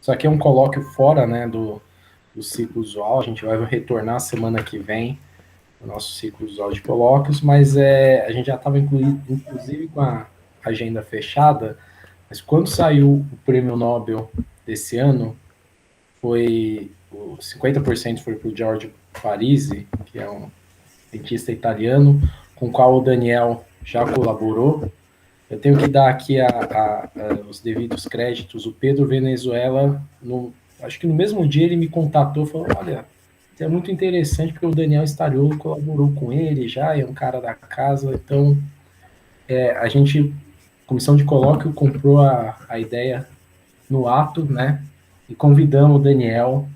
Isso aqui é um colóquio fora, né, do ciclo usual. A gente vai retornar semana que vem o nosso ciclo usual de colóquios, mas a gente já estava inclusive com a agenda fechada, mas quando saiu o prêmio Nobel desse ano, foi 50% foi para o Giorgio Parisi, que é um cientista italiano, com o qual o Daniel já colaborou. Eu tenho que dar aqui os devidos créditos. O Pedro Venezuela, acho que no mesmo dia ele me contatou e falou: olha, isso é muito interessante porque o Daniel Stariolo colaborou com ele já, é um cara da casa. Então, a gente, comissão de colóquio, comprou a ideia no ato, né? E convidamos o Daniel,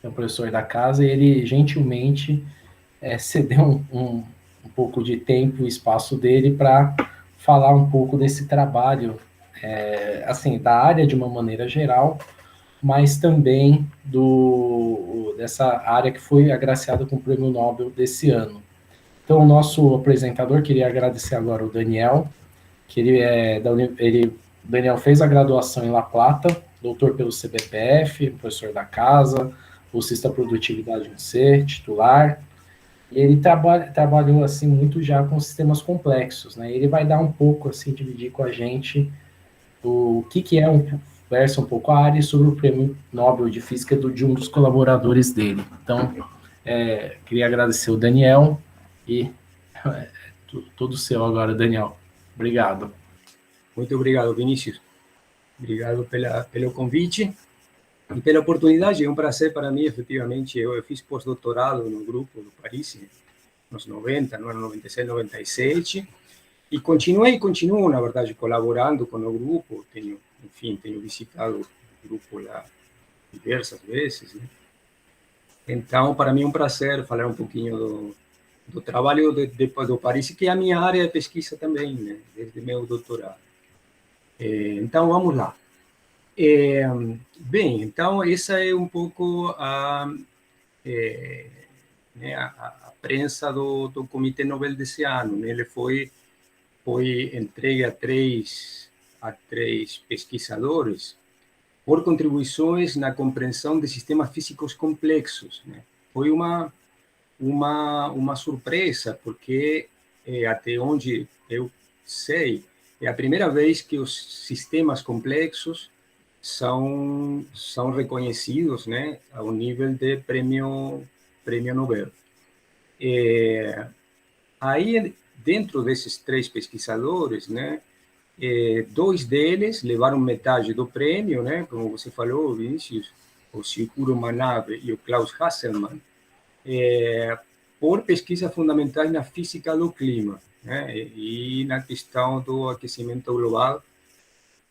que é o professor da casa, e ele gentilmente ceder um pouco de tempo e espaço dele para falar um pouco desse trabalho, assim, da área de uma maneira geral, mas também dessa área que foi agraciada com o Prêmio Nobel desse ano. Então, o nosso apresentador, queria agradecer agora o Daniel, que Daniel fez a graduação em La Plata, doutor pelo CBPF, professor da casa, bolsista produtividade no ser, titular, e ele trabalhou assim muito já com sistemas complexos, né? Ele vai dar um pouco assim, dividir com a gente o que é versa um pouco a área sobre o Prêmio Nobel de Física de um dos colaboradores dele. Então, queria agradecer o Daniel e tudo seu agora, Daniel. Obrigado. Muito obrigado, Vinícius. Obrigado pelo convite e pela oportunidade. É um prazer para mim, efetivamente. Eu fiz pós-doutorado no grupo do Paris, nos 90, no ano 96, 97, e continuo, na verdade, colaborando com o grupo. Tenho visitado o grupo lá diversas vezes, né? Então, para mim é um prazer falar um pouquinho do trabalho do Paris, que é a minha área de pesquisa também, né? Desde meu doutorado. Então, vamos lá. Bem, então essa é um pouco a prensa do Comitê Nobel desse ano, né? Ele foi entregue a três pesquisadores por contribuições na compreensão de sistemas físicos complexos, né? Foi uma surpresa, porque até onde eu sei, é a primeira vez que os sistemas complexos são reconhecidos, né, ao nível de prêmio Nobel. Aí, dentro desses três pesquisadores, né, dois deles levaram metade do prêmio, né, como você falou, Vinícius, o Shiguro Manabe e o Klaus Hasselmann, por pesquisas fundamentais na física do clima, né, e na questão do aquecimento global,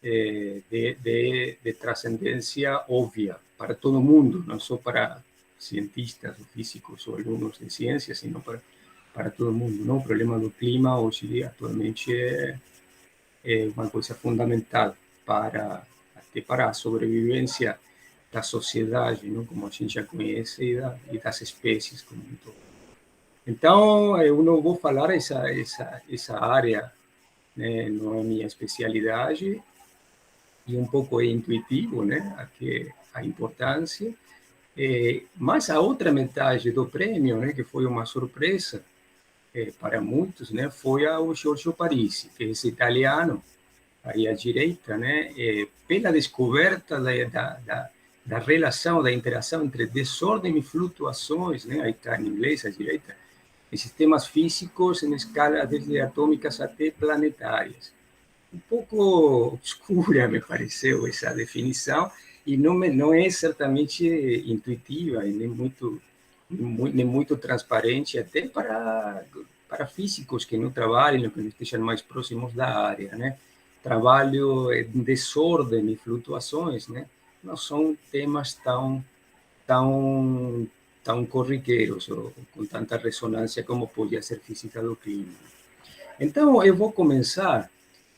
de trascendência óbvia para todo mundo, não só para cientistas, ou físicos ou alunos de ciências, sino para todo mundo. Não? O problema do clima hoje, atualmente, é uma coisa fundamental até para a sobrevivência da sociedade, não? Como a gente já conhece, e das espécies como um todo. Então, eu não vou falar essa área, né, não é minha especialidade, e um pouco é intuitivo, né, a importância. Mas a outra metade do prêmio, né, que foi uma surpresa para muitos, né, foi ao Giorgio Parisi, que é esse italiano, aí à direita, né, pela descoberta da relação, da interação entre desordem e flutuações, né, aí está em inglês à direita, em sistemas físicos em escala desde atômicas até planetárias. Um pouco obscura, me pareceu, essa definição, e não é certamente intuitiva, e nem muito transparente, até para físicos que não trabalhem, que não estejam mais próximos da área, né? Trabalho em desordem e flutuações, né? Não são temas tão corriqueiros, ou com tanta ressonância como podia ser física do clima. Então, eu vou começar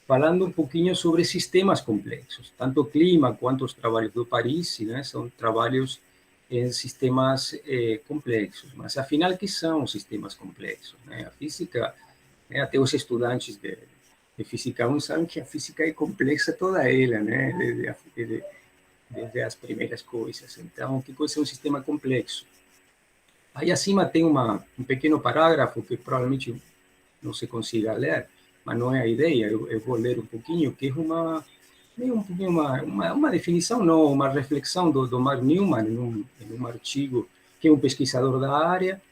falando um pouquinho sobre sistemas complexos. Tanto o clima quanto os trabalhos do Paris, né, são trabalhos em sistemas complexos. Mas, afinal, o que são sistemas complexos? Né? A física, né, até os estudantes de física 1 sabem que a física é complexa toda ela, né? desde as primeiras coisas. Então, que coisa é um sistema complexo? Aí acima tem um pequeno parágrafo que provavelmente não se consiga ler, mas não é a ideia, eu vou ler um pouquinho, que é uma definição, não, uma reflexão do Mark Newman em um artigo, que é um pesquisador da área,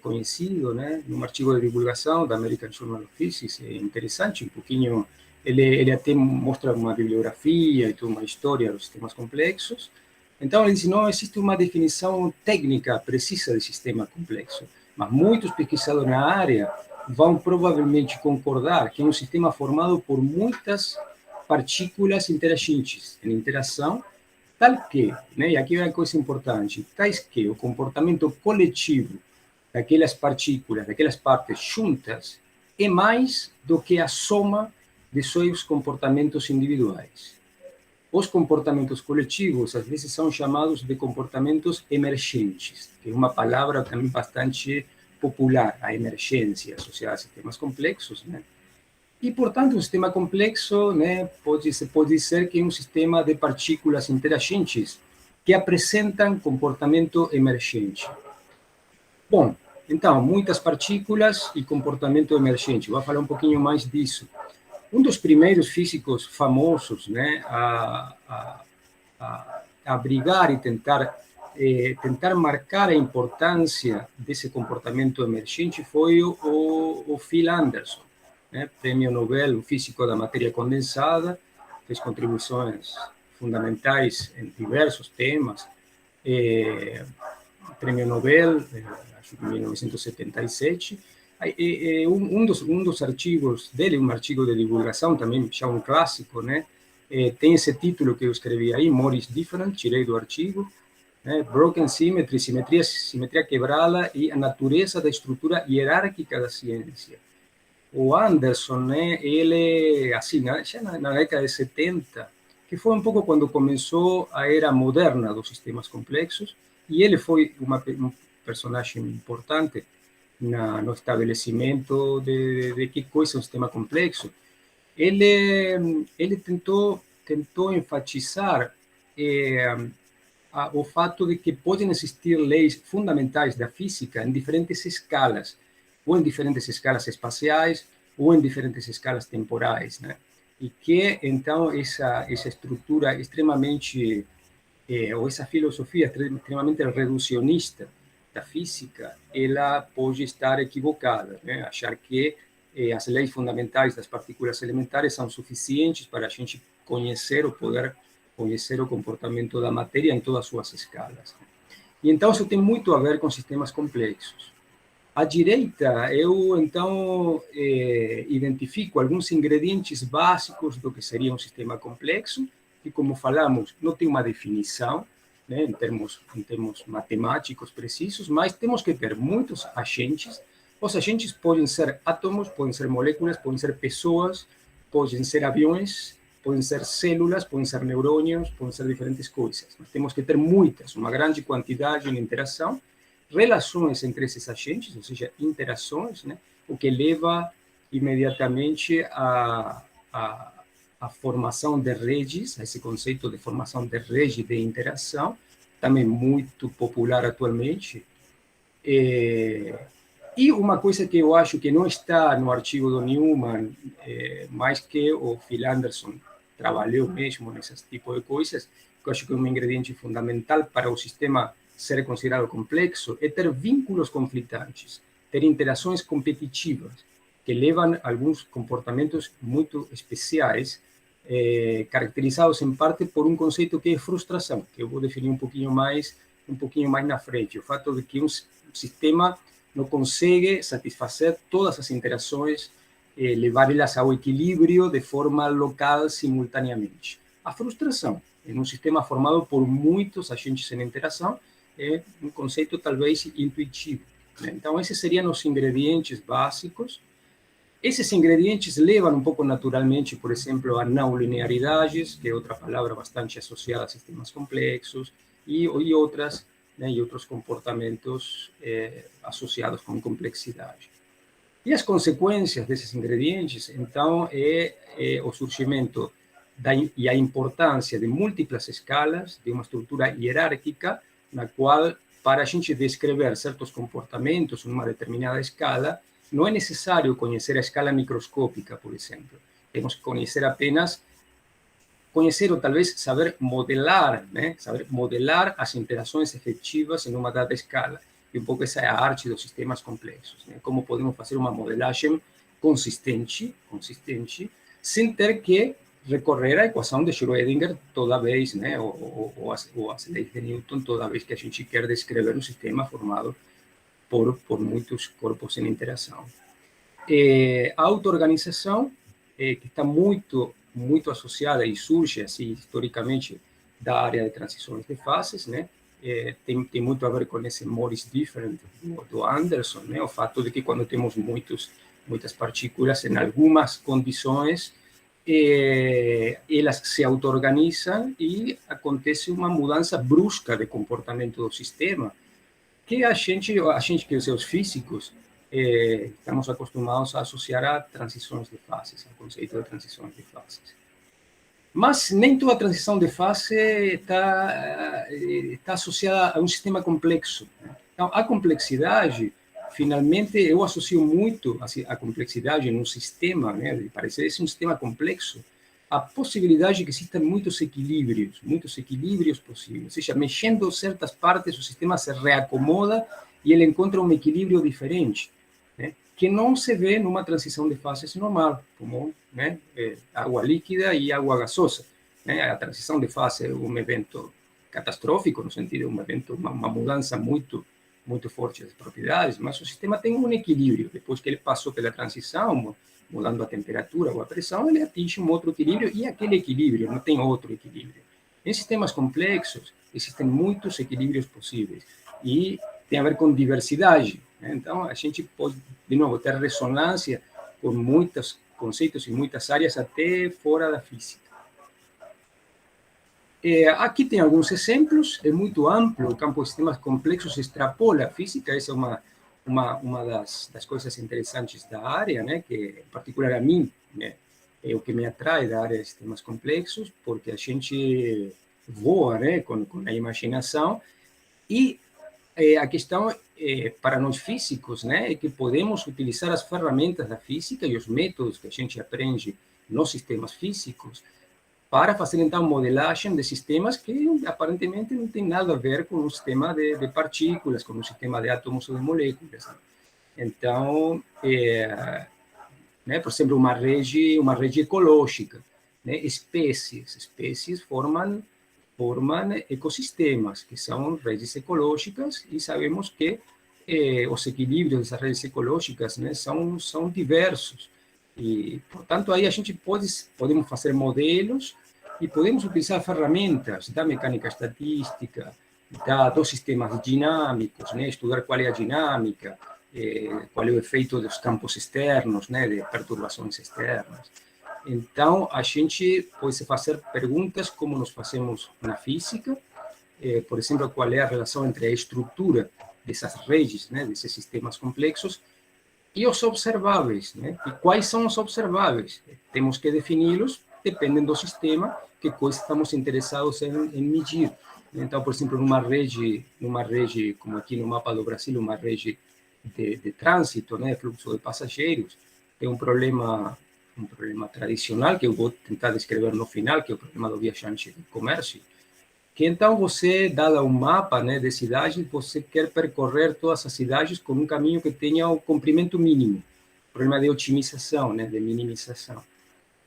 conhecido, né, num artigo de divulgação da American Journal of Physics, é interessante, um pouquinho, ele até mostra uma bibliografia e toda uma história dos sistemas complexos. Então, ele diz, não existe uma definição técnica precisa de sistema complexo, mas muitos pesquisadores na área vão provavelmente concordar que é um sistema formado por muitas partículas interagentes em interação, tal que, né, e aqui é uma coisa importante, tais que o comportamento coletivo daquelas partículas, daquelas partes juntas, é mais do que a soma de seus comportamentos individuais. Os comportamentos coletivos, às vezes, são chamados de comportamentos emergentes, que é uma palavra também bastante popular, a emergência associada a sistemas complexos, né? E, portanto, um sistema complexo, né, pode dizer que é um sistema de partículas interagentes que apresentam comportamento emergente. Bom, então, muitas partículas e comportamento emergente. Vou falar um pouquinho mais disso. Um dos primeiros físicos famosos, né, a brigar e tentar marcar a importância desse comportamento emergente foi o Phil Anderson, né, prêmio Nobel, um físico da matéria condensada, fez contribuições fundamentais em diversos temas, prêmio Nobel, acho que em 1977. Um dos artigos dele, um artigo de divulgação, também já um clássico, né? Tem esse título que eu escrevi aí, More is Different, tirei do artigo, né? Broken Symmetry, simetria quebrada e a natureza da estrutura hierárquica da ciência. O Anderson, né, ele, assim, já na década de 70, que foi um pouco quando começou a era moderna dos sistemas complexos, e ele foi um personagem importante no estabelecimento de que coisa é um sistema complexo. Ele tentou enfatizar o fato de que podem existir leis fundamentais da física em diferentes escalas, ou em diferentes escalas espaciais, ou em diferentes escalas temporais, né? E que, então, essa estrutura extremamente, ou essa filosofia extremamente reducionista da física, ela pode estar equivocada, né? Achar que as leis fundamentais das partículas elementares são suficientes para a gente conhecer ou poder conhecer o comportamento da matéria em todas as suas escalas. E então isso tem muito a ver com sistemas complexos. À direita, eu então identifico alguns ingredientes básicos do que seria um sistema complexo, que, como falamos, não tem uma definição, né, em termos matemáticos precisos, mas temos que ter muitos agentes. Os agentes podem ser átomos, podem ser moléculas, podem ser pessoas, podem ser aviões, podem ser células, podem ser neurônios, podem ser diferentes coisas. Mas temos que ter muitas, uma grande quantidade de interação, relações entre esses agentes, ou seja, interações, né, o que leva imediatamente à formação de redes, a esse conceito de formação de rede de interação, também muito popular atualmente. E uma coisa que eu acho que não está no artigo do Newman, mas que o Phil Anderson trabalhou mesmo nesse tipo de coisas, que eu acho que é um ingrediente fundamental para o sistema ser considerado complexo, é ter vínculos conflitantes, ter interações competitivas, que levam a alguns comportamentos muito especiais, caracterizados em parte por um conceito que é frustração, que eu vou definir um pouquinho mais na frente, o fato de que um sistema não consegue satisfazer todas as interações, levá-las ao equilíbrio de forma local simultaneamente. A frustração, em um sistema formado por muitos agentes em interação, é um conceito talvez intuitivo, né? Então, esses seriam os ingredientes básicos. Esses ingredientes levam um pouco naturalmente, por exemplo, a não linearidades, que é outra palavra bastante associada a sistemas complexos, e outras, né, e outros comportamentos associados com complexidade. E as consequências desses ingredientes, então, é o surgimento e a importância de múltiplas escalas, de uma estrutura hierárquica, na qual, para a gente descrever certos comportamentos numa determinada escala, não é necessário conhecer a escala microscópica, por exemplo. Temos que conhecer apenas, conhecer ou talvez saber modelar, né? Saber modelar as interações efetivas em uma dada escala. E um pouco essa é a arte dos sistemas complexos, né? Como podemos fazer uma modelagem consistente, sem ter que recorrer à equação de Schrödinger toda vez, né? Ou as leis de Newton toda vez que a gente quer descrever um sistema formado por muitos corpos em interação. A auto-organização, que está muito associada e surge, assim, historicamente, da área de transições de fases, né? Tem muito a ver com esse more is different do Anderson, né? O fato de que quando temos muitas partículas, em algumas condições, elas se auto-organizam e acontece uma mudança brusca de comportamento do sistema, que a gente que os físicos estamos acostumados a associar a transições de fases, ao conceito de transições de fases. Mas nem toda transição de fase está associada a um sistema complexo. Então, a complexidade, finalmente, eu associo muito a complexidade em um sistema, né, de parecer esse um sistema complexo, a possibilidade de que existam muitos equilíbrios possíveis. Ou seja, mexendo certas partes, o sistema se reacomoda e ele encontra um equilíbrio diferente, né, que não se vê numa transição de fases normal, como, né, água líquida e água gasosa. Né? A transição de fase é um evento catastrófico, no sentido de um evento, uma mudança muito forte das propriedades, mas o sistema tem um equilíbrio. Depois que ele passou pela transição, mudando a temperatura ou a pressão, ele atinge um outro equilíbrio, e aquele equilíbrio não tem outro equilíbrio. Em sistemas complexos, existem muitos equilíbrios possíveis, e tem a ver com diversidade. Né? Então, a gente pode, de novo, ter ressonância com muitos conceitos e muitas áreas, até fora da física. Aqui tem alguns exemplos, é muito amplo, o campo de sistemas complexos extrapola a física, essa é uma das coisas interessantes da área, né, que, em particular a mim, né, é o que me atrai da área de sistemas complexos, porque a gente voa, né, com a imaginação, e a questão para nós físicos, né, é que podemos utilizar as ferramentas da física e os métodos que a gente aprende nos sistemas físicos para fazer, então, modelagem de sistemas que aparentemente não tem nada a ver com um sistema de partículas, com um sistema de átomos ou de moléculas. Então, né, por exemplo, uma rede ecológica, né, espécies formam ecossistemas, que são redes ecológicas, e sabemos que os equilíbrios dessas redes ecológicas, né, são diversos. E, portanto, aí a gente podemos fazer modelos e podemos utilizar ferramentas da mecânica estatística, dos sistemas dinâmicos, né, estudar qual é a dinâmica, qual é o efeito dos campos externos, né, de perturbações externas. Então, a gente pode fazer perguntas como nós fazemos na física, por exemplo, qual é a relação entre a estrutura dessas redes, né, desses sistemas complexos, e os observáveis, né? E quais são os observáveis? Temos que defini-los, dependem do sistema, que coisa estamos interessados em medir. Então, por exemplo, numa rede como aqui no mapa do Brasil, uma rede de trânsito, né, fluxo de passageiros, tem um problema tradicional, que eu vou tentar descrever no final, que é o problema do viajante de comércio, que então você, dado um mapa, né, de cidades, você quer percorrer todas as cidades com um caminho que tenha o comprimento mínimo, problema de otimização, né, de minimização.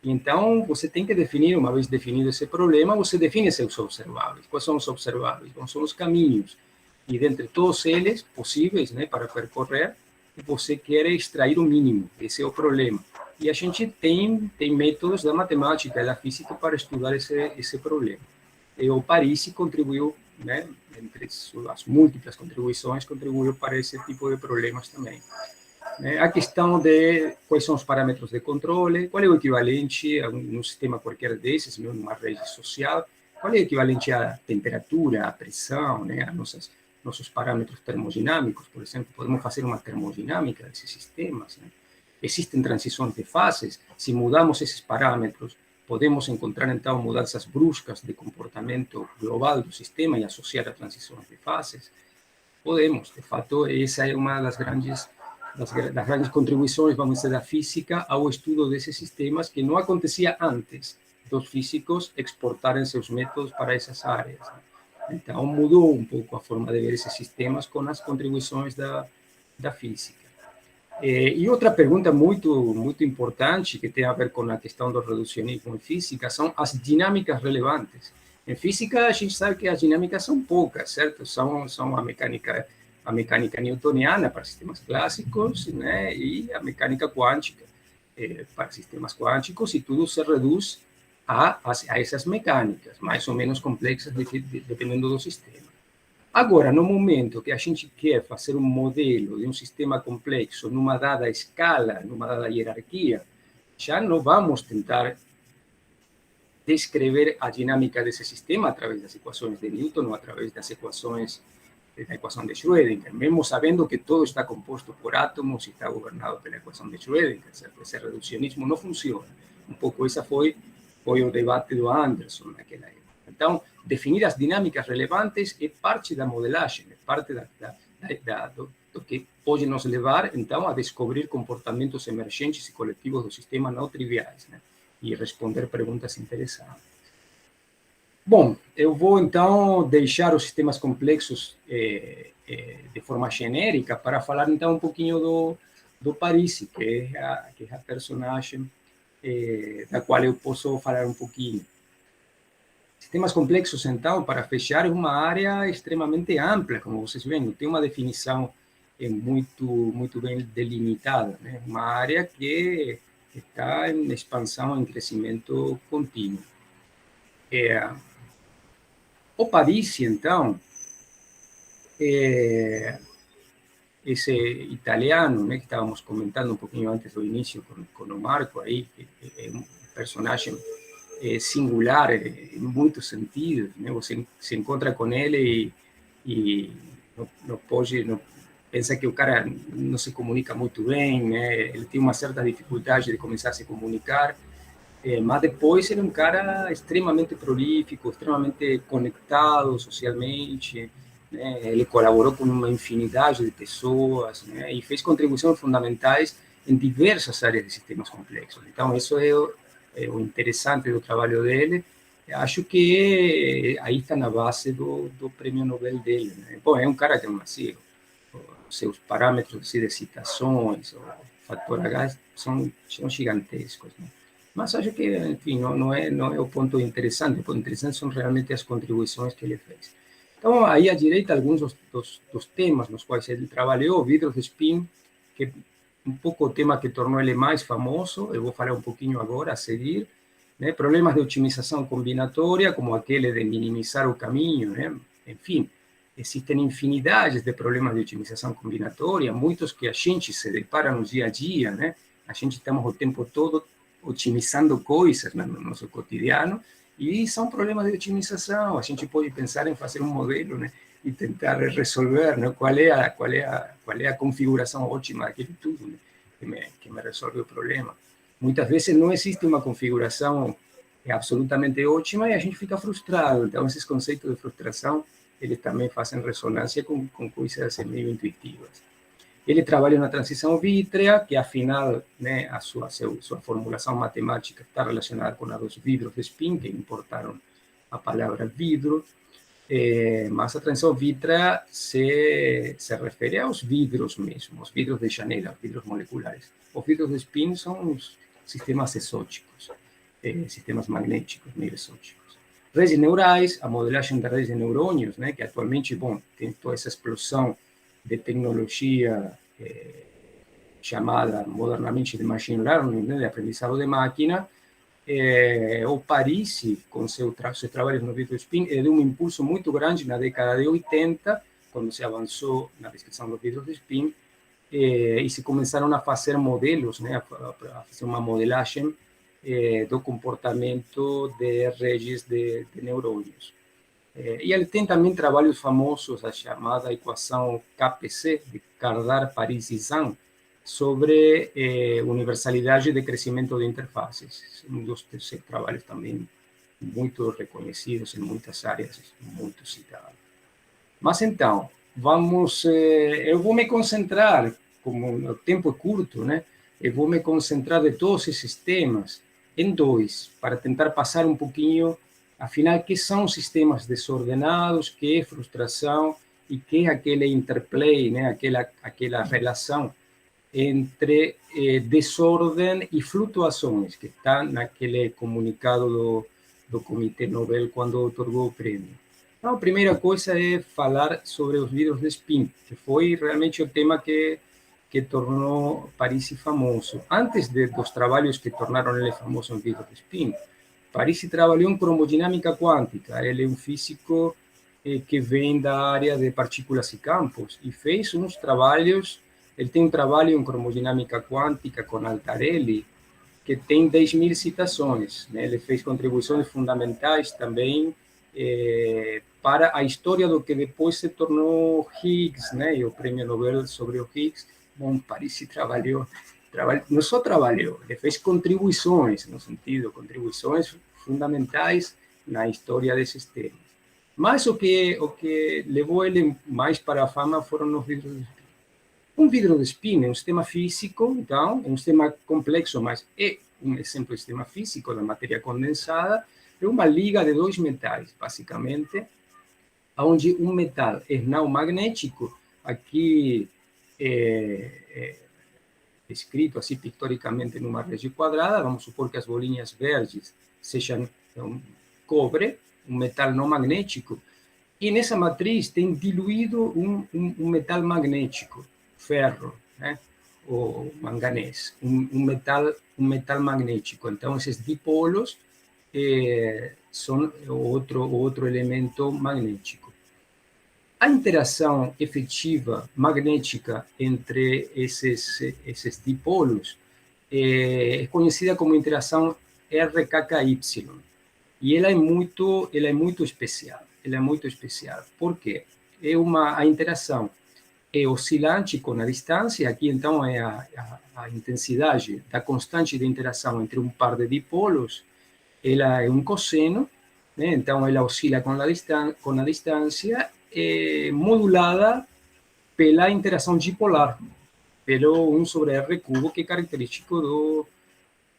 Então, você tem que definir, uma vez definido esse problema, você define seus observáveis. Quais são os observáveis? Bom, são os caminhos. E dentre todos eles, possíveis, né, para percorrer, você quer extrair o mínimo. Esse é o problema. E a gente tem métodos da matemática e da física para estudar esse problema. O Parisi contribuiu, né, entre as múltiplas contribuições, contribuiu para esse tipo de problemas também. A questão de quais são os parâmetros de controle, qual é o equivalente a um sistema qualquer desses, numa rede social, qual é o equivalente à temperatura, à pressão, né, a nossos parâmetros termodinâmicos, por exemplo, podemos fazer uma termodinâmica desses sistemas, né? Existem transições de fases, se mudamos esses parâmetros, podemos encontrar, então, mudanças bruscas de comportamento global do sistema e associar a transições de fases? Podemos. De fato, essa é uma das grandes contribuições, vamos dizer, da física ao estudo desses sistemas, que não acontecia antes dos físicos exportarem seus métodos para essas áreas. Então, mudou um pouco a forma de ver esses sistemas com as contribuições da física. E outra pergunta muito importante, que tem a ver com a questão do reducionismo em física, são as dinâmicas relevantes. Em física, a gente sabe que as dinâmicas são poucas, certo? São a mecânica newtoniana para sistemas clássicos, né? E a mecânica quântica para sistemas quânticos, e tudo se reduz a essas mecânicas, mais ou menos complexas, dependendo do sistema. Agora, no momento que a gente quer fazer um modelo de um sistema complexo numa dada escala, numa dada hierarquia, já não vamos tentar descrever a dinâmica desse sistema através das equações de Newton ou através das equações da equação de Schrödinger, mesmo sabendo que todo está composto por átomos e está governado pela equação de Schrödinger, certo? Esse reducionismo não funciona. Um pouco esse foi o debate do Anderson naquela época. Então, definir as dinâmicas relevantes é parte da modelagem, é parte do que pode nos levar, então, a descobrir comportamentos emergentes e coletivos do sistema não triviais, né? E responder perguntas interessantes. Bom, eu vou, então, deixar os sistemas complexos de forma genérica para falar, então, um pouquinho do Parisi, que é a personagem da qual eu posso falar um pouquinho. Sistemas complexos, então, para fechar, é uma área extremamente ampla, como vocês veem, não tem uma definição muito bem delimitada, né? Uma área que está em expansão, em crescimento contínuo. O Parisi, então, esse italiano, né, que estávamos comentando um pouquinho antes do início com o Marco, aí, que é um personagem singular em muitos sentidos, né? Você se encontra com ele e não pode, pensa que o cara não se comunica muito bem, né? Ele tem uma certa dificuldade de começar a se comunicar, mas depois ele é um cara extremamente prolífico, extremamente conectado socialmente, né? Ele colaborou com uma infinidade de pessoas, né? E fez contribuições fundamentais em diversas áreas de sistemas complexos. Então, isso é o interessante do trabalho dele. Acho que aí está na base do prêmio Nobel dele, né? Bom, é um cara que é um nascido. Os seus parâmetros de citações, o fator H, são gigantescos, né? Mas acho que, enfim, não é o ponto interessante. O ponto interessante são realmente as contribuições que ele fez. Então, aí à direita, alguns dos temas nos quais ele trabalhou: vidros de spin, que um pouco o tema que tornou ele mais famoso, eu vou falar um pouquinho agora, a seguir, né? Problemas de otimização combinatória, como aquele de minimizar o caminho, né? Enfim, existem infinidades de problemas de otimização combinatória, muitos que a gente se depara no dia a dia, né? A gente estamos o tempo todo otimizando coisas no nosso cotidiano, e são problemas de otimização. A gente pode pensar em fazer um modelo, né, e tentar resolver, né, qual é a configuração ótima daquele tudo, né, que me resolve o problema. Muitas vezes não existe uma configuração absolutamente ótima e a gente fica frustrado. Então, esses conceitos de frustração, eles também fazem ressonância com coisas meio intuitivas. Ele trabalha na transição vítrea, que afinal, né, a sua formulação matemática está relacionada com a dos vidros de spin, que importaram a palavra vidro, mas a transição vítrea se refere aos vidros mesmo, os vidros de janela, os vidros moleculares. Os vidros de spin são os sistemas exóticos, sistemas magnéticos meio exóticos. Redes neurais, a modelagem da redes de neurônios, né, que atualmente, bom, tem toda essa explosão de tecnologia chamada modernamente de machine learning, né, de aprendizado de máquina. O Parisi, com seus trabalhos no vidro spin, deu um impulso muito grande na década de 80, quando se avançou na descrição dos vidros de spin, e se começaram a fazer modelos, né, a fazer uma modelagem do comportamento de redes de neurônios. E ele tem também trabalhos famosos, a chamada equação KPC, de Kardar, Parisi e Zhang, sobre universalidade de crescimento de interfaces. Um dos trabalhos também muito reconhecidos em muitas áreas, muito citado. Mas então, eu vou me concentrar, como o tempo é curto, né? Eu vou me concentrar de todos esses temas em dois, para tentar passar um pouquinho, afinal, que são sistemas desordenados, que é frustração e que é aquele interplay, né? Aquela relação entre desordem e flutuações, que está naquele comunicado do Comitê Nobel quando otorgou o prêmio. Então, a primeira coisa é falar sobre os vidros de spin, que foi realmente o tema que tornou Parisi famoso. Antes dos trabalhos que tornaram ele famoso em vidros de spin, Parisi trabalhou em cromodinâmica quântica. Ele é um físico que vem da área de partículas e campos e fez uns trabalhos. Ele tem um trabalho em cromodinâmica quântica com Altarelli que tem 10.000 citações, né? Ele fez contribuições fundamentais também para a história do que depois se tornou Higgs, né? E o prêmio Nobel sobre o Higgs. Bom, Parisi não só trabalhou, ele fez contribuições, no sentido, contribuições fundamentais na história desses temas. Mas o que levou ele mais para a fama foram os vidros de spin. Um vidro de spin é um sistema físico, então, é um sistema complexo, mas é um exemplo de sistema físico da matéria condensada, é uma liga de dois metais, basicamente, onde um metal é não magnético, aqui escrito assim pictoricamente numa rede quadrada, vamos supor que as bolinhas verdes sejam cobre, um metal não magnético, e nessa matriz tem diluído um metal magnético, ferro, né? Ou manganês, um metal magnético. Então, esses dipolos são outro elemento magnético. A interação efetiva magnética entre esses dipolos é conhecida como interação RKKY. E ela é muito especial. Ela é muito especial. Por quê? A interação é oscilante com a distância. Aqui, então, é a intensidade da constante de interação entre um par de dipolos. Ela é um cosseno, né? Então, ela oscila com a distância, modulada pela interação dipolar, pelo 1 sobre R cubo, que é característico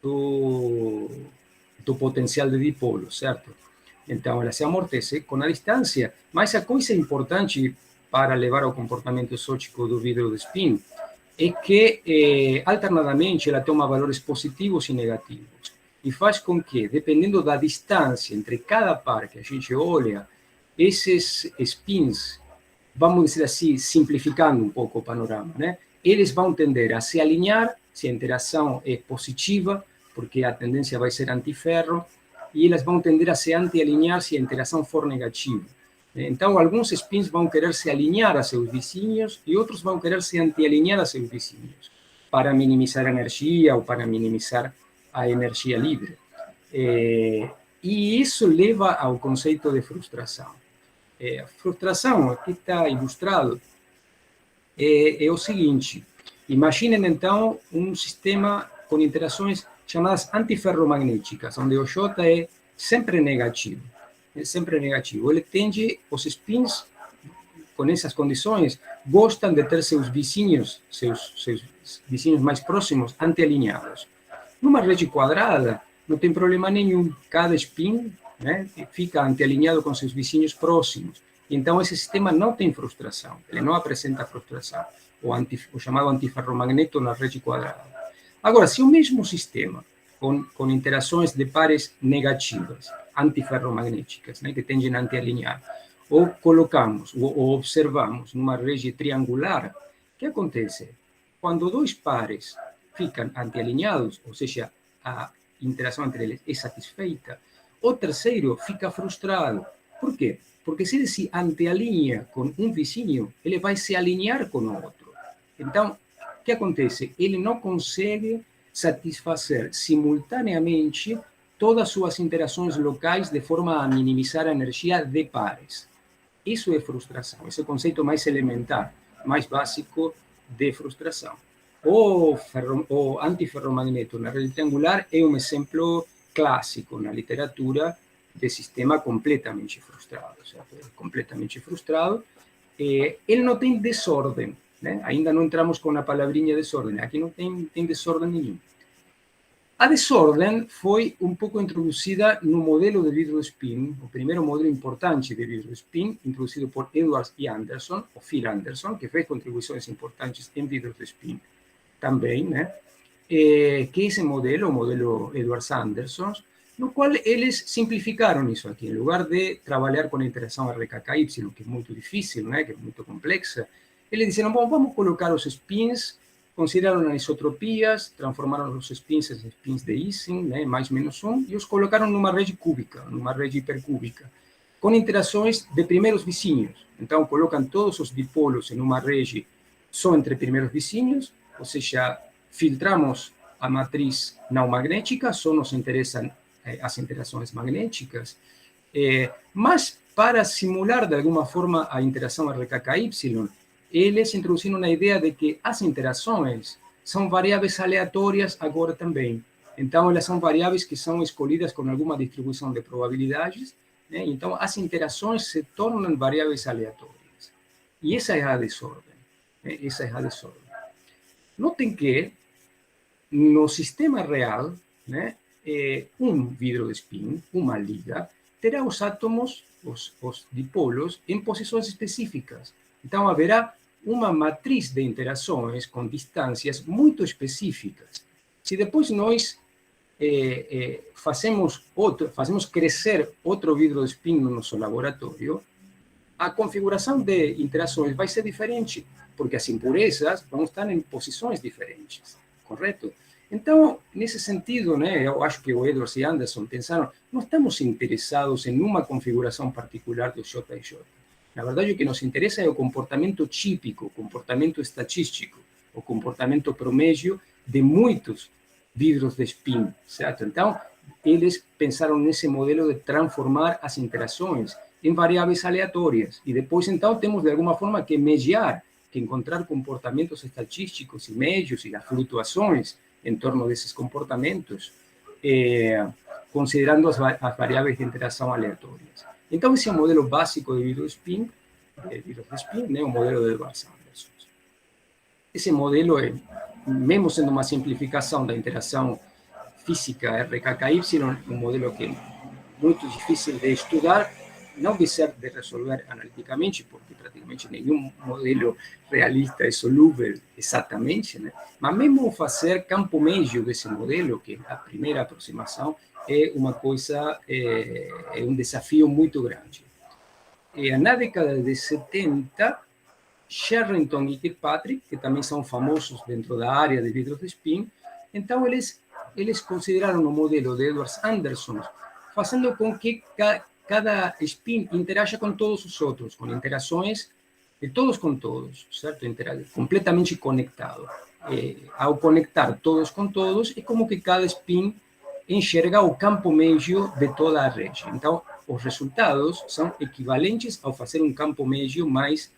do potencial de dipolo, certo? Então, ela se amortece com a distância, mas a coisa importante para levar ao comportamento exótico do vidro de spin é que, alternadamente, ela toma valores positivos e negativos, e faz com que, dependendo da distância entre cada par que a gente olha, esses spins, vamos dizer assim, simplificando um pouco o panorama, né? Eles vão tender a se alinhar se a interação é positiva, porque a tendência vai ser antiferro, e elas vão tender a se anti-alinhar se a interação for negativa. Então, alguns spins vão querer se alinhar a seus vizinhos e outros vão querer se anti-alinhar a seus vizinhos, para minimizar a energia ou para minimizar a energia livre. E isso leva ao conceito de frustração. A frustração, aqui está ilustrado, é o seguinte: imaginem, então, um sistema com interações chamadas antiferromagnéticas, onde o J é sempre negativo. É sempre negativo. Ele tende, os spins, com essas condições, gostam de ter seus vizinhos mais próximos anti-alinhados. Numa rede quadrada, não tem problema nenhum. Cada spin, né, fica anti-alinhado com seus vizinhos próximos. Então, esse sistema não tem frustração. Ele não apresenta frustração. O chamado antiferromagneto na rede quadrada. Agora, se o mesmo sistema, com interações de pares negativas, antiferromagnéticas, né, que tendem a anti-alinhar, ou colocamos, ou observamos numa rede triangular, o que acontece? Quando dois pares ficam anti-alinhados, ou seja, a interação entre eles é satisfeita, o terceiro fica frustrado. Por quê? Porque se ele se anti-alinha com um vizinho, ele vai se alinhar com o outro. Então, o que acontece? Ele não consegue satisfazer simultaneamente todas suas interações locais de forma a minimizar a energia de pares. Isso é frustração. Esse é o conceito mais elementar, mais básico de frustração. o antiferromagneto na rede triangular é um exemplo clássico na literatura de sistema completamente frustrado, certo? Completamente frustrado. Ele não tem desordem, né? Ainda não entramos com a palavrinha desordem, aqui não tem desordem nenhum. A desordem foi um pouco introduzida no modelo de vidro spin, o primeiro modelo importante de vidro spin, introduzido por Edwards e Anderson, ou Phil Anderson, que fez contribuições importantes em vidros de spin também, né? Que esse modelo, o modelo Edwards-Anderson, no qual eles simplificaram isso aqui. Em lugar de trabalhar com a interação RKKY, que é muito difícil, né? Que é muito complexa, eles disseram, bom, vamos colocar os spins, consideraram as isotropias, transformaram os spins em spins de Ising, né? Mais menos um, e os colocaram numa rede cúbica, numa rede hipercúbica, com interações de primeiros vizinhos. Então, colocam todos os dipolos em uma rede só entre primeiros vizinhos, ou seja, filtramos a matriz não magnética, só nos interessam as interações magnéticas, mas para simular de alguma forma a interação RKKY, eles introduziram a ideia de que as interações são variáveis aleatórias agora também. Então, elas são variáveis que são escolhidas com alguma distribuição de probabilidades, né? Então, as interações se tornam variáveis aleatórias. E essa é a desordem. Né? Essa é a desordem. Notem que no sistema real, né, um vidro de spin, uma liga, terá os átomos, os dipolos, em posições específicas. Então, haverá uma matriz de interações com distâncias muito específicas. Se depois nós fazemos crescer outro vidro de spin no nosso laboratório, a configuração de interações vai ser diferente, porque as impurezas vão estar em posições diferentes, correto? Então, nesse sentido, né, eu acho que o Edwards e Anderson pensaram, não estamos interessados em uma configuração particular do JJ. Na verdade, o que nos interessa é o comportamento típico, o comportamento estatístico, o comportamento promédio de muitos vidros de spin, certo? Então, eles pensaram nesse modelo de transformar as interações em variáveis aleatórias. E depois, então, temos de alguma forma que mediar, que encontrar comportamentos estatísticos e médios e as flutuações em torno desses comportamentos, considerando as variáveis de interação aleatórias. Então, esse é o modelo básico de vidro de spin, né, o modelo de Edwards-Anderson. Esse modelo é, mesmo sendo uma simplificação da interação física RKKY, um modelo que é muito difícil de estudar, não de resolver analiticamente, porque praticamente nenhum modelo realista é solúvel exatamente, né? Mas mesmo fazer campo médio desse modelo, que é a primeira aproximação, é uma coisa, é um desafio muito grande. Na década de 70, Sherrington e Kirkpatrick, que também são famosos dentro da área de vidros de spin, então eles consideraram o modelo de Edwards-Anderson, fazendo com que cada spin interaja com todos os outros, com interações de todos com todos, certo? Completamente conectado. Ao conectar todos com todos, é como que cada spin enxerga o campo médio de toda a rede. Então, os resultados são equivalentes ao fazer um campo médio mais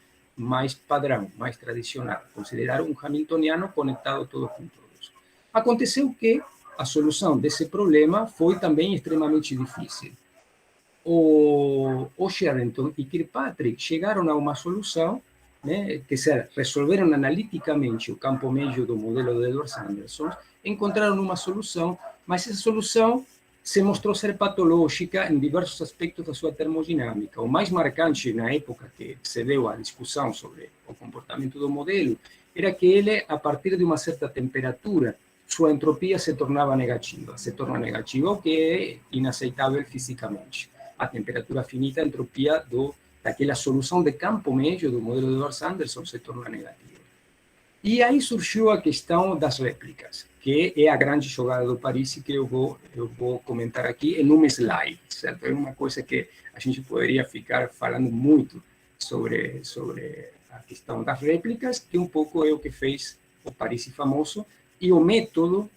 padrão, mais tradicional, considerar um hamiltoniano conectado todos com todos. Aconteceu que a solução desse problema foi também extremamente difícil. O Sherrington e Kirkpatrick chegaram a uma solução, né, que resolveram analiticamente o campo médio do modelo de Edwards-Anderson, encontraram uma solução, mas essa solução se mostrou ser patológica em diversos aspectos da sua termodinâmica. O mais marcante na época que se deu a discussão sobre o comportamento do modelo era que ele, a partir de uma certa temperatura, sua entropia se torna negativa, o que é inaceitável fisicamente. A temperatura finita, a entropia daquela solução de campo médio do modelo de Edwards-Anderson se torna negativa. E aí surgiu a questão das réplicas, que é a grande jogada do Parisi que eu vou comentar aqui em um slide, certo? É uma coisa que a gente poderia ficar falando muito sobre a questão das réplicas, que um pouco é o que fez o Parisi famoso, e o método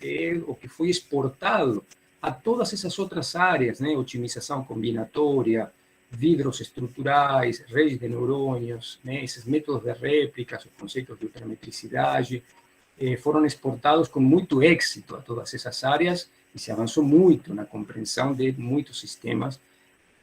é o que foi exportado a todas essas outras áreas, né? Otimização combinatória, vidros estruturais, redes de neurônios, né, esses métodos de réplicas, os conceitos de ultrametricidade, foram exportados com muito êxito a todas essas áreas e se avançou muito na compreensão de muitos sistemas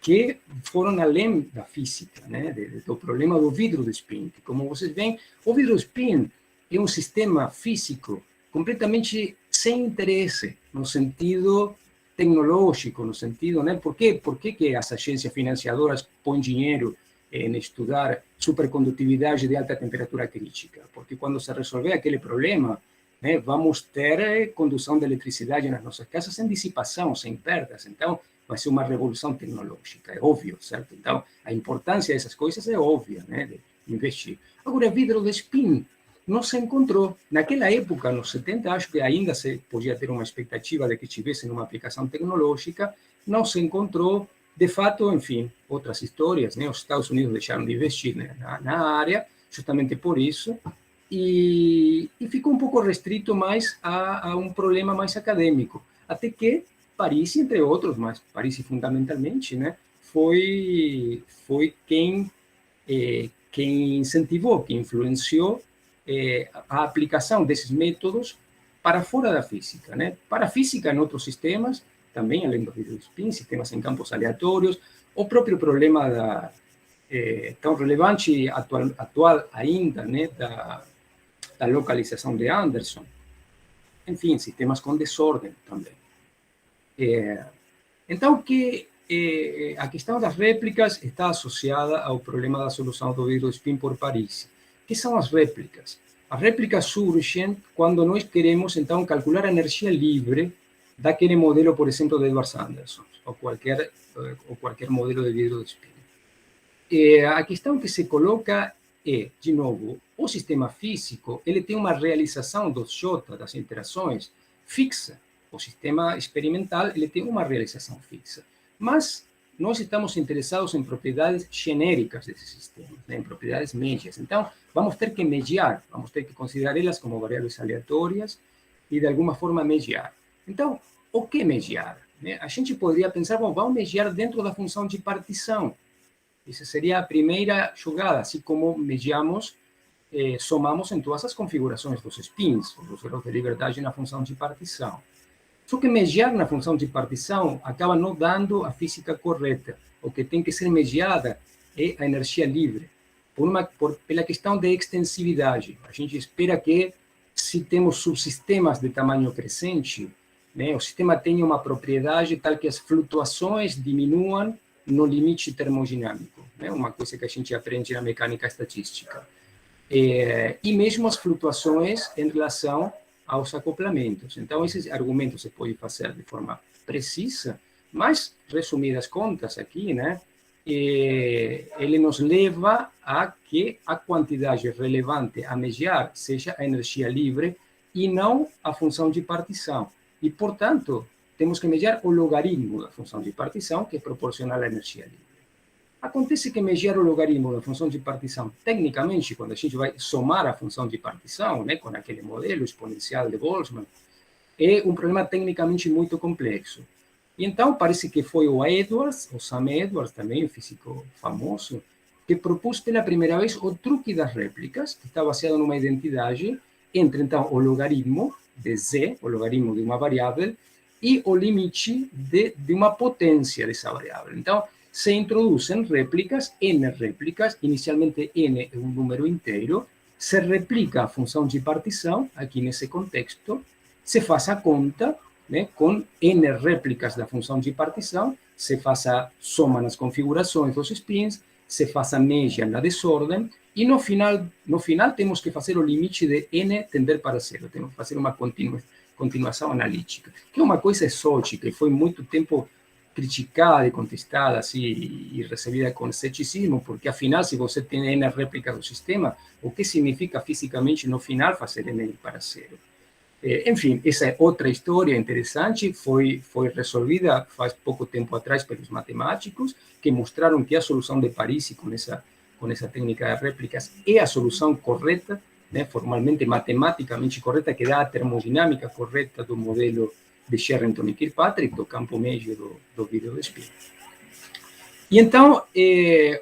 que foram além da física, né, do problema do vidro de spin. Como vocês veem, o vidro de spin é um sistema físico completamente sem interesse, no sentido tecnológico, no sentido, né, por que que as agências financiadoras põem dinheiro em estudar supercondutividade de alta temperatura crítica? Porque quando se resolver aquele problema, né, vamos ter condução de eletricidade nas nossas casas sem dissipação, sem perdas. Então, vai ser uma revolução tecnológica, é óbvio, certo? Então, a importância dessas coisas é óbvia, né, de investir. Agora, vidro de spin não se encontrou. Naquela época, nos 70, acho que ainda se podia ter uma expectativa de que tivesse uma aplicação tecnológica, não se encontrou. De fato, enfim, outras histórias, né? Os Estados Unidos deixaram de investir, né, na área, justamente por isso, e ficou um pouco restrito mais a um problema mais acadêmico. Até que Paris, entre outros, mas Paris fundamentalmente, né, foi quem incentivou, que influenciou a aplicação desses métodos para fora da física, né? Para a física em outros sistemas, também além do vidro spin, sistemas em campos aleatórios, o próprio problema tão relevante atual ainda, né, da localização de Anderson. Enfim, sistemas com desordem também. Então, a questão das réplicas está associada ao problema da solução do vidro spin por Paris. O que são as réplicas? As réplicas surgem quando nós queremos, então, calcular a energia livre daquele modelo, por exemplo, de Edward Anderson, ou qualquer modelo de vidro de spin. A questão que se coloca é, de novo, o sistema físico ele tem uma realização dos J, das interações, fixa. O sistema experimental ele tem uma realização fixa. Mas nós estamos interessados em propriedades genéricas desses sistemas, né, em propriedades médias. Então, vamos ter que mediar, vamos ter que considerar elas como variáveis aleatórias e, de alguma forma, mediar. Então, o que mediar? Né? A gente poderia pensar, bom, vamos mediar dentro da função de partição. Essa seria a primeira jogada, assim como mediamos, somamos em todas as configurações dos spins, dos graus de liberdade na função de partição. Só que mediar na função de partição acaba não dando a física correta. O que tem que ser mediada é a energia livre, pela questão de extensividade. A gente espera que, se temos subsistemas de tamanho crescente, né, o sistema tenha uma propriedade tal que as flutuações diminuam no limite termodinâmico, né, uma coisa que a gente aprende na mecânica estatística. E mesmo as flutuações em relação aos acoplamentos. Então, esses argumentos se podem fazer de forma precisa, mas, resumidas contas aqui, né, ele nos leva a que a quantidade relevante a mediar seja a energia livre e não a função de partição. E, portanto, temos que mediar o logaritmo da função de partição, que é proporcional à energia livre. Acontece que mediar o logaritmo da função de partição, tecnicamente, quando a gente vai somar a função de partição, né, com aquele modelo exponencial de Boltzmann, é um problema tecnicamente muito complexo. E então, parece que foi o Edwards, o Sam Edwards, também um físico famoso, que propôs pela primeira vez o truque das réplicas, que está baseado numa identidade entre, então, o logaritmo de z, o logaritmo de uma variável, e o limite de uma potência dessa variável. Então, se introduzem réplicas, n réplicas, inicialmente n é um número inteiro, se replica a função de partição, aqui nesse contexto, se faz a conta, né, com n réplicas da função de partição, se faz a soma nas configurações dos spins, se faz a média na desordem, e no final temos que fazer o limite de n tender para zero, temos que fazer uma continuação analítica, que é uma coisa exótica e foi muito tempo criticada e contestada assim, e recebida com ceticismo, porque afinal, se você tem n réplicas do sistema, o que significa fisicamente no final fazer n para zero? Enfim, essa é outra história interessante, foi resolvida faz pouco tempo atrás pelos matemáticos, que mostraram que a solução de Paris com essa técnica de réplicas é a solução correta, né, formalmente, matematicamente correta, que dá a termodinâmica correta do modelo de Sherrington e Kirkpatrick, do campo médio do vidro de spin. E então,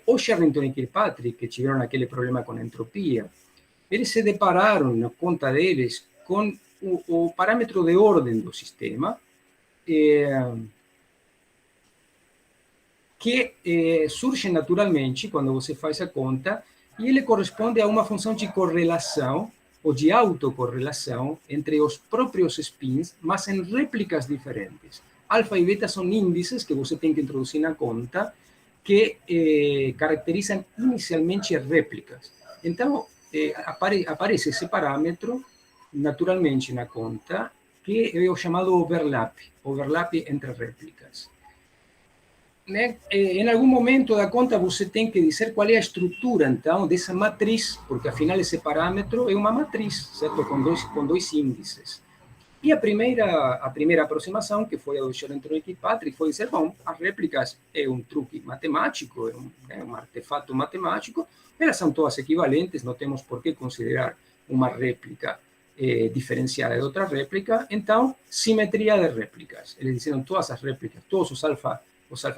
o Sherrington e Kirkpatrick, que tiveram aquele problema com a entropia, eles se depararam, na conta deles, com o parâmetro de ordem do sistema, que surge naturalmente quando você faz a conta, e ele corresponde a uma função de correlação, ou de autocorrelação, entre os próprios spins, mas em réplicas diferentes. Alfa e beta são índices que você tem que introduzir na conta, que caracterizam inicialmente as réplicas. Então, aparece esse parâmetro naturalmente na conta, que é o chamado overlap entre réplicas. Né? Em algum momento da conta você tem que dizer qual é a estrutura, então, dessa matriz, porque afinal esse parâmetro é uma matriz, certo? Com dois índices. E a primeira aproximação, que foi a do Sherrington e Kirkpatrick, foi dizer, bom, as réplicas é um truque matemático, é um artefato matemático, elas são todas equivalentes, não temos por que considerar uma réplica diferenciada de outra réplica, então, simetria de réplicas. Eles disseram, todas as réplicas, todos os alfa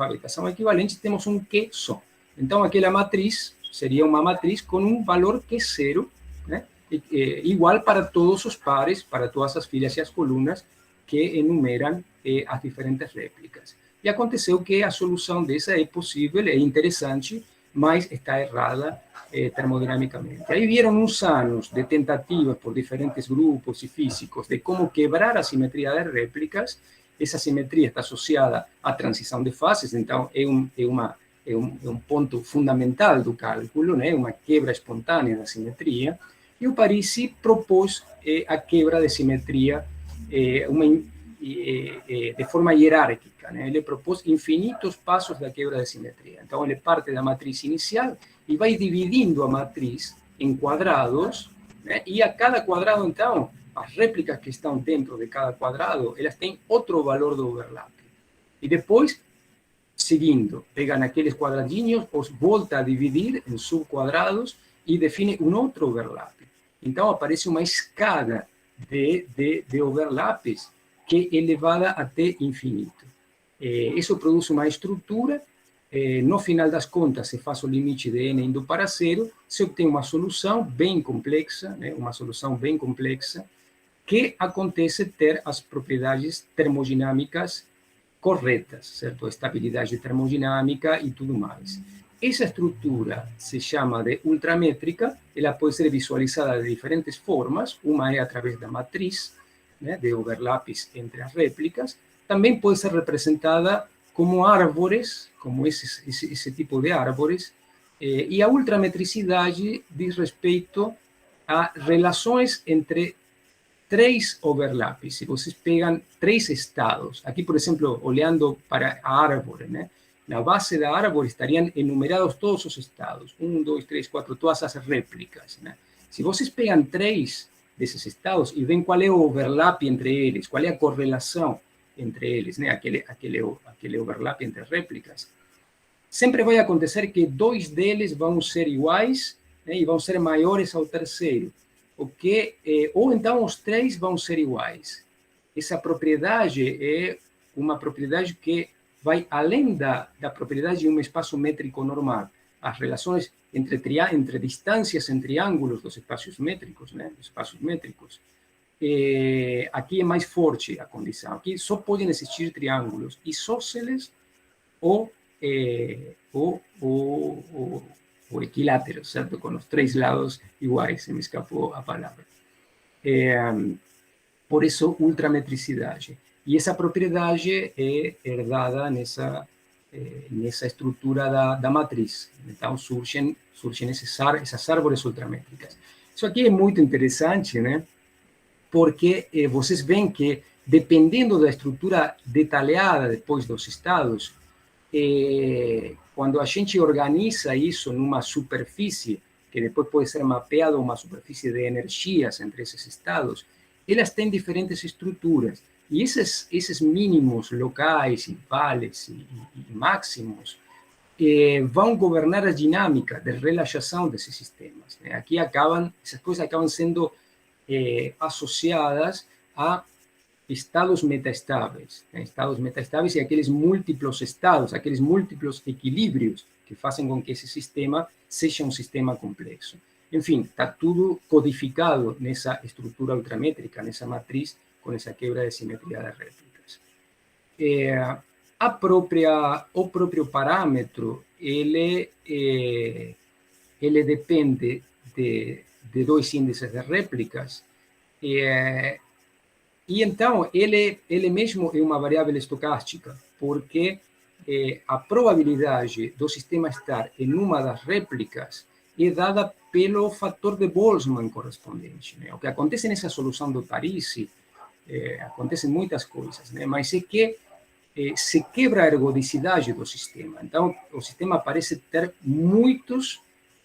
betas são equivalentes, temos um Q só. Então, aquela matriz seria uma matriz com um valor Q zero, né? Igual para todos os pares, para todas as filas e as colunas que enumeram as diferentes réplicas. E aconteceu que a solução dessa é possível, é interessante, mas está errada termodinamicamente. Aí vieram uns anos de tentativas por diferentes grupos e físicos de como quebrar a simetria de réplicas. Essa simetria está associada à transição de fases, então é um ponto fundamental do cálculo, né? Uma quebra espontânea da simetria. E o Parisi propôs a quebra de simetria de forma hierárquica. Né? Ele propôs infinitos passos da quebra de simetria. Então, ele parte da matriz inicial e vai dividindo a matriz em quadrados, né? E a cada quadrado, então, as réplicas que estão dentro de cada quadrado, elas têm outro valor do overlap. E depois, seguindo, pegam aqueles quadradinhos, os volta a dividir em subquadrados e define um outro overlap. Então, aparece uma escada de overlaps que é elevada até infinito. Isso produz uma estrutura. No final das contas, se faz o limite de n indo para zero, se obtém uma solução bem complexa, né? Uma solução bem complexa, que acontece ter as propriedades termodinâmicas corretas, certo? Estabilidade termodinâmica e tudo mais. Essa estrutura se chama de ultramétrica, ela pode ser visualizada de diferentes formas, uma é através da matriz, né, de overlaps entre as réplicas, também pode ser representada como árvores, como esse tipo de árvores, e a ultrametricidade diz respeito a relações entre três overlaps. Se vocês pegam três estados, aqui, por exemplo, olhando para a árvore, né? Na base da árvore estariam enumerados todos os estados, 1, 2, 3, 4, todas as réplicas, né? Se vocês pegam três desses estados e veem qual é o overlap entre eles, qual é a correlação entre eles, né? Aquele overlap entre réplicas, sempre vai acontecer que dois deles vão ser iguais, né? E vão ser maiores ao terceiro. Ou então os três vão ser iguais. Essa propriedade é uma propriedade que vai além da propriedade de um espaço métrico normal. As relações entre distâncias em triângulos dos espaços métricos, né? Dos espaços métricos. Aqui é mais forte a condição. Aqui só podem existir triângulos isósceles ou equiláteros, certo? Com os três lados iguais, se me escapou a palavra. Por isso, ultrametricidade. E essa propriedade é herdada nessa estrutura da matriz. Então, surgem essas árvores ultramétricas. Isso aqui é muito interessante, né? Porque vocês veem que, dependendo da estrutura detalhada depois dos estados, quando a gente organiza isso numa superfície, que depois pode ser mapeada uma superfície de energias entre esses estados, elas têm diferentes estruturas. E esses mínimos locais, e vales e máximos vão governar a dinâmica de relaxação desses sistemas. Né? Aqui essas coisas acabam sendo associadas a estados metaestáveis. Estados metaestáveis e aqueles múltiplos estados, aqueles múltiplos equilíbrios que fazem com que esse sistema seja um sistema complexo. Enfim, está tudo codificado nessa estrutura ultramétrica, nessa matriz, com essa quebra de simetria das réplicas. O próprio parâmetro, ele depende de dois índices de réplicas, e então ele mesmo é uma variável estocástica, porque a probabilidade do sistema estar em uma das réplicas é dada pelo fator de Boltzmann correspondente. Né? O que acontece nessa solução do Parisi, acontecem muitas coisas, né? Mas é que se quebra a ergodicidade do sistema. Então, o sistema parece ter muitos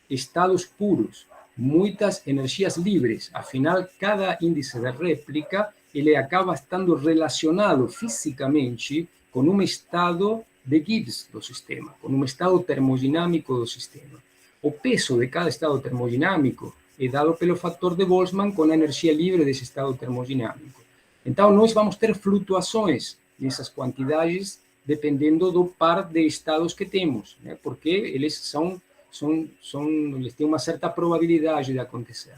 estados puros, muitas energias livres. Afinal, cada índice de réplica ele acaba estando relacionado fisicamente com um estado de Gibbs do sistema, com um estado termodinâmico do sistema. O peso de cada estado termodinâmico é dado pelo fator de Boltzmann com a energia livre desse estado termodinâmico. Então, nós vamos ter flutuações nessas quantidades dependendo do par de estados que temos, né? Porque eles eles têm uma certa probabilidade de acontecer.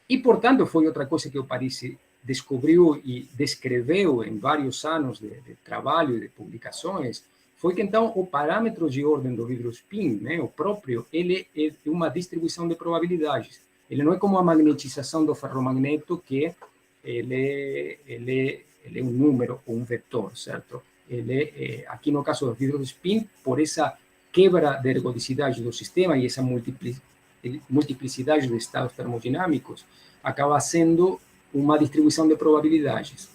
E, portanto, foi outra coisa que o Parisi descobriu e descreveu em vários anos de trabalho e de publicações, foi que, então, o parâmetro de ordem do vidro spin, né, o próprio, ele é uma distribuição de probabilidades. Ele não é como a magnetização do ferromagneto, que ele é um número ou um vetor, certo? Aqui no caso dos vidros spin, por essa quebra de ergodicidade do sistema e essa multiplicidade de estados termodinâmicos, acaba sendo uma distribuição de probabilidades.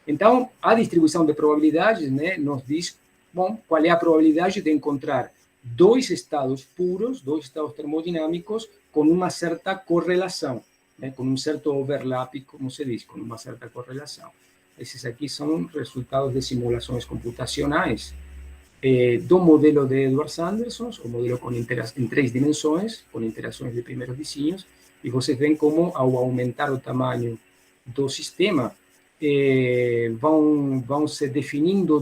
Então, a distribuição de probabilidades, né, nos diz, bom, qual é a probabilidade de encontrar dois estados puros, dois estados termodinâmicos, com uma certa correlação, né, com um certo overlap, como se diz, com uma certa correlação. Esses aqui são resultados de simulações computacionais do modelo de Edward Sanderson, o modelo em 3 dimensões, com interações de primeiros vizinhos, e vocês veem como, ao aumentar o tamanho do sistema, vão se definindo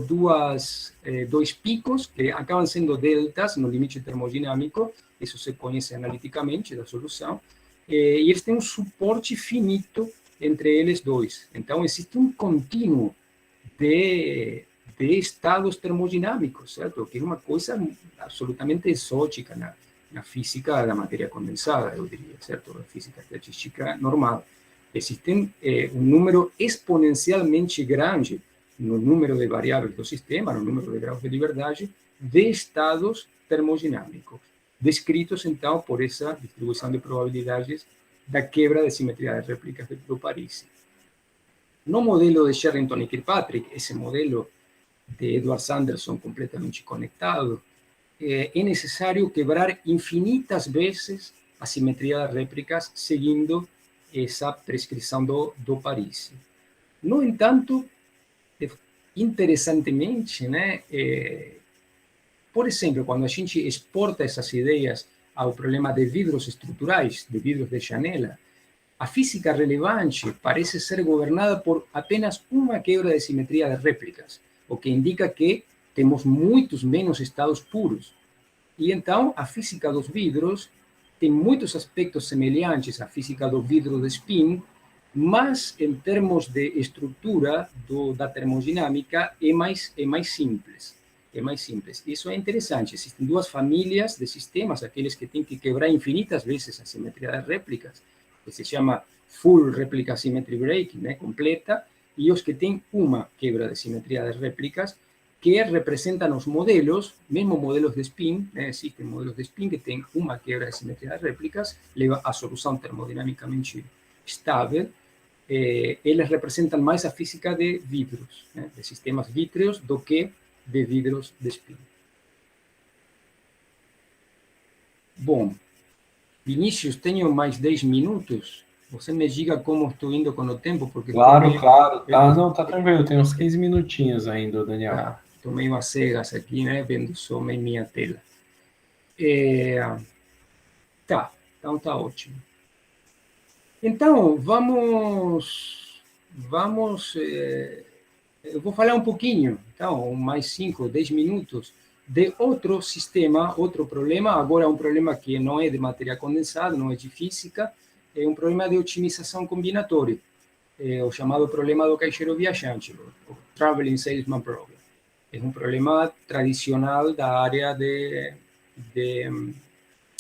dois picos, que acabam sendo deltas no limite termodinâmico, isso se conhece analiticamente da solução, e eles têm um suporte finito entre eles dois. Então, existe um contínuo de estados termodinâmicos, certo? Que é uma coisa absolutamente exótica na física da matéria condensada, eu diria, certo? A física estatística normal. Existe um número exponencialmente grande no número de variáveis do sistema, no número de graus de liberdade, de estados termodinâmicos, descritos, então, por essa distribuição de probabilidades da quebra de simetria de réplicas do Parisi. No modelo de Sherrington e Kirkpatrick, esse modelo de Edward Sanderson completamente conectado, é necessário quebrar infinitas vezes a simetria das réplicas seguindo essa prescrição do Parisi. No entanto, interessantemente, né, por exemplo, quando a gente exporta essas ideias ao problema de vidros estruturais, de vidros de janela, a física relevante parece ser governada por apenas uma quebra de simetria de réplicas, o que indica que temos muitos menos estados puros. E então, a física dos vidros tem muitos aspectos semelhantes à física do vidro de spin, mas em termos de estrutura da termodinâmica é mais simples. É mais simples. Isso é interessante. Existem duas famílias de sistemas, aqueles que têm que quebrar infinitas vezes a simetria das réplicas, que se chama Full Replica Symmetry Breaking, né, completa, e os que têm uma quebra de simetria das réplicas, que representam os modelos, mesmo modelos de spin, né, existem modelos de spin que têm uma quebra de simetria das réplicas, leva a solução termodinamicamente estável. Eles representam mais a física de vidros, né, de sistemas vítreos, do que de vidros de spin. Bom, Vinícius, tenho mais 10 minutos. Você me diga como estou indo com o tempo, porque... Claro. Ah, não, tá tranquilo, tem uns 15 minutinhos ainda, Daniel. Tá, estou meio às cegas aqui, né, vendo só minha tela. Tá, então tá ótimo. Então, vamos eu vou falar um pouquinho, então, mais 5, 10 minutos, de outro sistema, outro problema, agora um problema que não é de matéria condensada, não é de física, é um problema de otimização combinatória, é o chamado problema do caixeiro viajante, o Traveling Salesman Problem. É um problema tradicional da área de,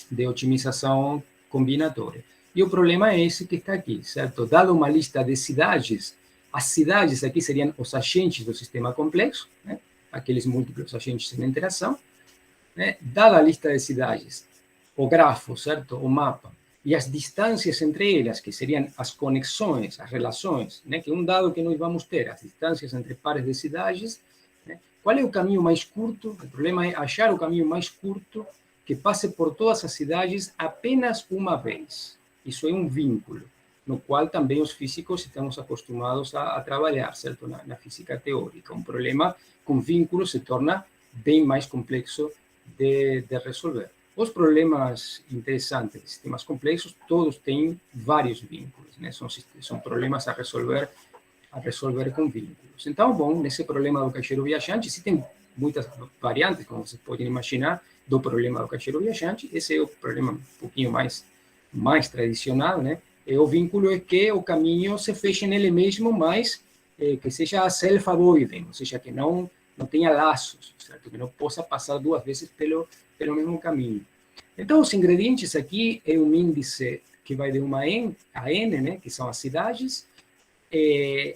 de otimização combinatória. E o problema é esse que está aqui, certo? Dado uma lista de cidades, as cidades aqui seriam os agentes do sistema complexo, né? Aqueles múltiplos agentes em interação, né? Dada a lista de cidades, o grafo, certo? O mapa, e as distâncias entre elas, que seriam as conexões, as relações, né? Que é um dado que nós vamos ter, as distâncias entre pares de cidades, né? Qual é o caminho mais curto? O problema é achar o caminho mais curto que passe por todas as cidades apenas uma vez. Isso é um vínculo, no qual também os físicos estamos acostumados a trabalhar, certo? Na física teórica. Um problema com vínculos se torna bem mais complexo de resolver. Os problemas interessantes de sistemas complexos, todos têm vários vínculos, né? São problemas a resolver com vínculos. Então, bom, nesse problema do caixeiro viajante, existem muitas variantes, como vocês podem imaginar, do problema do caixeiro viajante. Esse é o problema um pouquinho mais tradicional, né? O vínculo é que o caminho se feche nele mesmo, mas que seja self-avoiding, ou seja, que não tenha laços, certo? Que não possa passar duas vezes pelo mesmo caminho. Então, os ingredientes aqui é um índice que vai de 1 a n, né? Que são as cidades,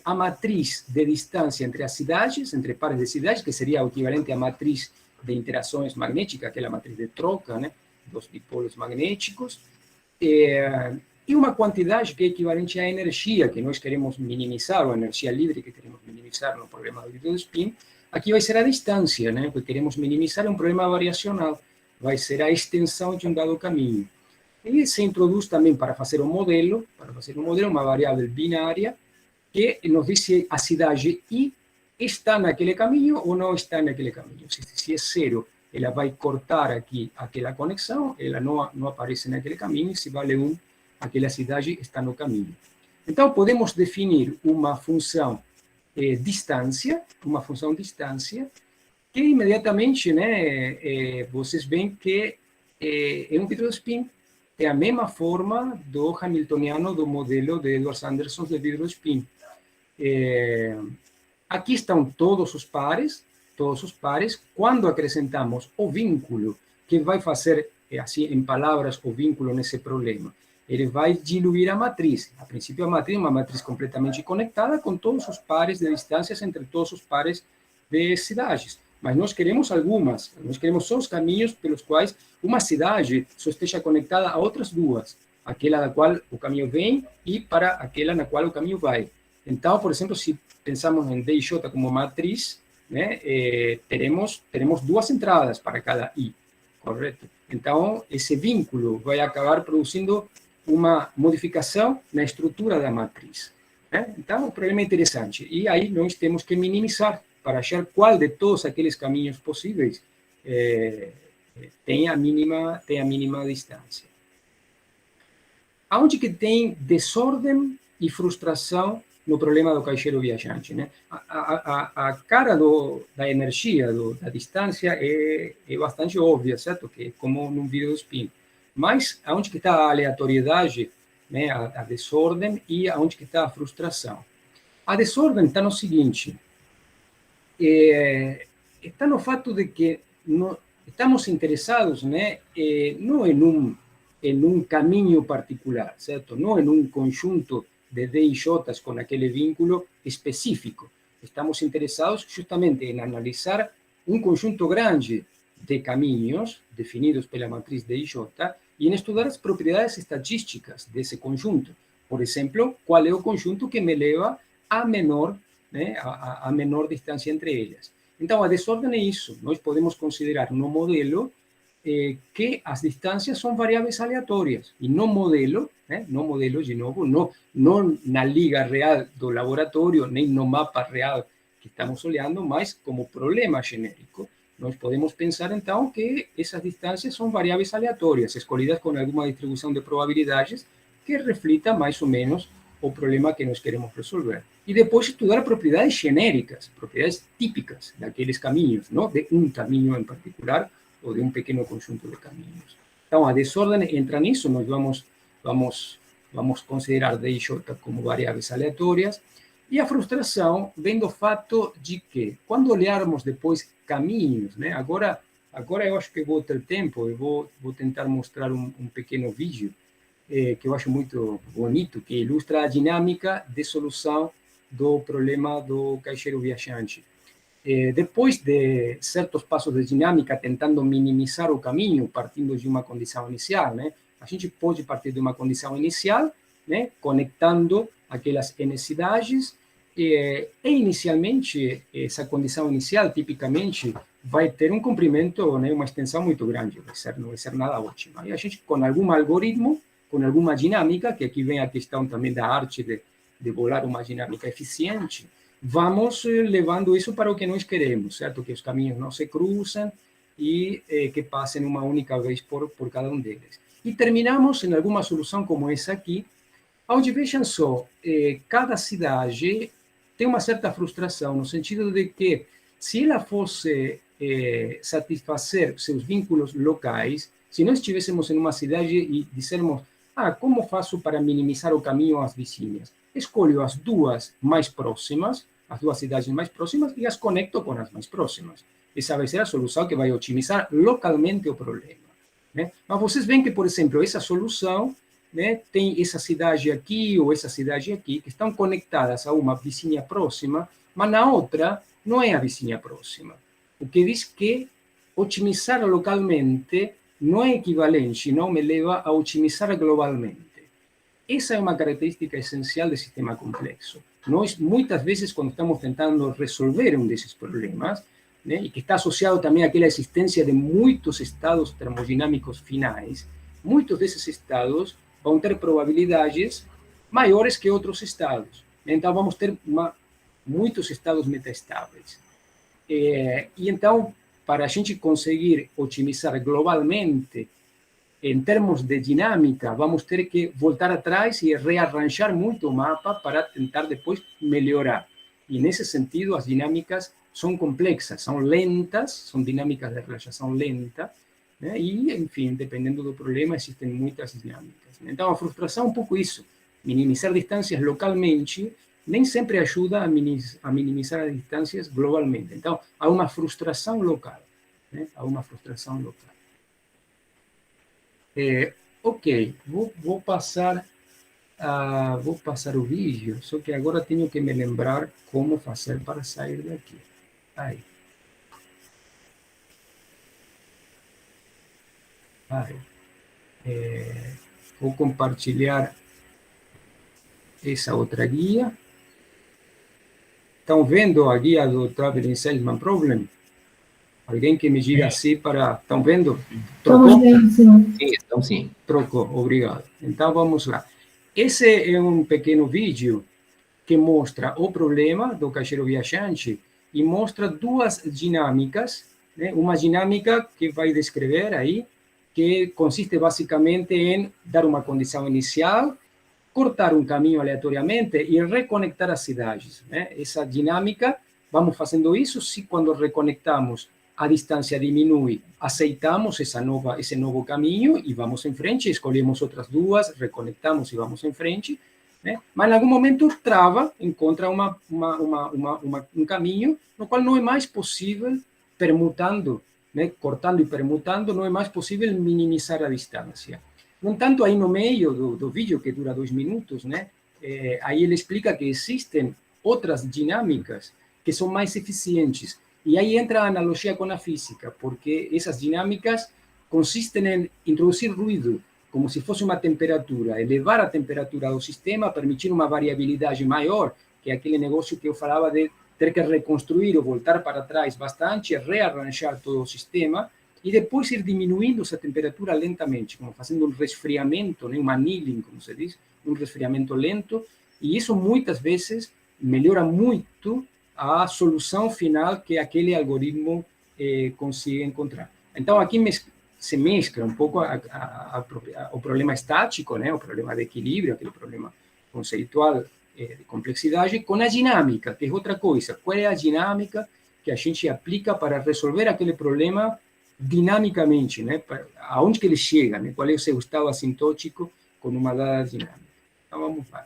a matriz de distância entre as cidades, entre pares de cidades, que seria o equivalente à matriz de interações magnéticas, aquela matriz de troca, né, dos dipolos magnéticos, e uma quantidade que é equivalente à energia, que nós queremos minimizar, ou a energia livre que queremos minimizar no problema do híbrido spin. Aqui vai ser a distância, né, que queremos minimizar, é um problema variacional, vai ser a extensão de um dado caminho. E se introduz também para fazer um modelo, uma variável binária, que nos diz se a cidade I está naquele caminho ou não está naquele caminho. Se é zero, ela vai cortar aqui aquela conexão, ela não aparece naquele caminho, e se vale 1, aquela cidade está no caminho. Então, podemos definir uma função distância, que imediatamente, né, vocês veem que é um híbrido spin, é a mesma forma do hamiltoniano do modelo de Edwards Anderson de híbrido spin. Aqui estão todos os pares, quando acrescentamos o vínculo, que vai fazer, assim, em palavras, o vínculo nesse problema. Ele vai diluir a matriz. A princípio, a matriz é uma matriz completamente conectada com todos os pares de distâncias entre todos os pares de cidades. Mas nós queremos só os caminhos pelos quais uma cidade só esteja conectada a outras duas, aquela da qual o caminho vem e para aquela na qual o caminho vai. Então, por exemplo, se pensamos em DJ como matriz, né, teremos duas entradas para cada I, correto? Então, esse vínculo vai acabar produzindo uma modificação na estrutura da matriz, né? Então, o problema é interessante. E aí nós temos que minimizar para achar qual de todos aqueles caminhos possíveis tem a mínima distância. Aonde que tem desordem e frustração no problema do caixeiro viajante, né? A cara da energia, da distância, é bastante óbvia, certo? Que é como num vídeo do spin. Mas aonde que está a aleatoriedade, né? A desordem, e aonde que está a frustração? A desordem está no seguinte, está no fato de que estamos interessados, né? Não em um caminho particular, certo? Não em um conjunto de D e J com aquele vínculo específico. Estamos interessados justamente em analisar um conjunto grande de caminhos definidos pela matriz D e J e em estudar as propriedades estatísticas desse conjunto. Por exemplo, qual é o conjunto que me leva a menor, né, a menor distância entre elas. Então, a desordem é isso. Nós podemos considerar no modelo que as distâncias são variáveis aleatórias. E no modelo, né, no modelo, de novo, não na liga real do laboratório, nem no mapa real que estamos olhando, mas como problema genérico, nós podemos pensar, então, que essas distâncias são variáveis aleatórias, escolhidas com alguma distribuição de probabilidades que reflita mais ou menos o problema que nós queremos resolver. E depois estudar propriedades genéricas, propriedades típicas daqueles caminhos, não de um caminho em particular ou de um pequeno conjunto de caminhos. Então, a desordem entra nisso, nós vamos considerar DJ como variáveis aleatórias, e a frustração vem do fato de que, quando olharmos depois caminhos, né, agora eu acho que vou ter tempo, eu vou tentar mostrar um pequeno vídeo que eu acho muito bonito, que ilustra a dinâmica de solução do problema do caixeiro viajante. Depois de certos passos de dinâmica, tentando minimizar o caminho, partindo de uma condição inicial, né? A gente pode partir de uma condição inicial, né? Conectando aquelas n cidades, e inicialmente, essa condição inicial, tipicamente, vai ter um comprimento, né? Uma extensão muito grande, não vai ser nada ótimo. E a gente, com algum algoritmo, com alguma dinâmica, que aqui vem a questão também da arte de bolar uma dinâmica eficiente, vamos levando isso para o que nós queremos, certo? Que os caminhos não se cruzem e que passem uma única vez por cada um deles. E terminamos em alguma solução como essa aqui, onde, vejam só, cada cidade tem uma certa frustração, no sentido de que, se ela fosse satisfazer seus vínculos locais, se nós estivéssemos em uma cidade e dissermos, como faço para minimizar o caminho às vizinhas? Escolho as duas mais próximas, as duas cidades mais próximas, e as conecto com as mais próximas. Essa vai ser a solução que vai otimizar localmente o problema, né? Mas vocês veem que, por exemplo, essa solução, né, tem essa cidade aqui ou essa cidade aqui, que estão conectadas a uma vizinha próxima, mas na outra não é a vizinha próxima. O que diz que otimizar localmente não é equivalente, não me leva a otimizar globalmente. Essa é uma característica essencial do sistema complexo. Nós, muitas vezes, quando estamos tentando resolver um desses problemas, né, e que está associado também àquela existência de muitos estados termodinâmicos finais, muitos desses estados vão ter probabilidades maiores que outros estados. Então, vamos ter muitos estados metaestáveis. E então, para a gente conseguir otimizar globalmente, em termos de dinâmica, vamos ter que voltar atrás e rearranjar muito o mapa para tentar depois melhorar. E, nesse sentido, as dinâmicas são complexas, são lentas, são dinâmicas de relaxação lenta, né? E, enfim, dependendo do problema, existem muitas dinâmicas. Então, a frustração é um pouco isso. Minimizar distâncias localmente nem sempre ajuda a minimizar as distâncias globalmente. Então, há uma frustração local, né? Há uma frustração local. Ok, vou passar o vídeo, só que agora tenho que me lembrar como fazer para sair daqui. Aí. Vou compartilhar essa outra guia. Estão vendo a guia do Traveling Salesman Problem? Alguém que me diga assim para... Estão vendo? Trocou? Estamos vendo, sim. Sim, então sim. Trocou, obrigado. Então, vamos lá. Esse é um pequeno vídeo que mostra o problema do caixeiro viajante e mostra duas dinâmicas, né? Uma dinâmica que vai descrever aí, que consiste basicamente em dar uma condição inicial, cortar um caminho aleatoriamente e reconectar as cidades, né? Essa dinâmica, vamos fazendo isso, se quando reconectamos a distância diminui, aceitamos esse novo caminho e vamos em frente, escolhemos outras duas, reconectamos e vamos em frente, né? Mas em algum momento trava, encontra um caminho no qual não é mais possível, permutando, né? Cortando e permutando, não é mais possível minimizar a distância. No entanto, aí no meio do vídeo, que dura 2 minutos, né? Aí ele explica que existem outras dinâmicas que são mais eficientes. E aí entra a analogia com a física, porque essas dinâmicas consistem em introduzir ruído, como se fosse uma temperatura, elevar a temperatura do sistema, permitir uma variabilidade maior, que é aquele negócio que eu falava de ter que reconstruir ou voltar para trás bastante, rearranjar todo o sistema, e depois ir diminuindo essa temperatura lentamente, como fazendo um resfriamento, né, um annealing, como se diz, um resfriamento lento, e isso muitas vezes melhora muito a solução final que aquele algoritmo consiga encontrar. Então, aqui se mescla um pouco o problema estático, né, o problema de equilíbrio, aquele problema conceitual de complexidade, com a dinâmica, que é outra coisa. Qual é a dinâmica que a gente aplica para resolver aquele problema dinamicamente, né? Aonde que ele chega, né? Qual é o seu estado assintótico com uma dada dinâmica. Então, vamos lá.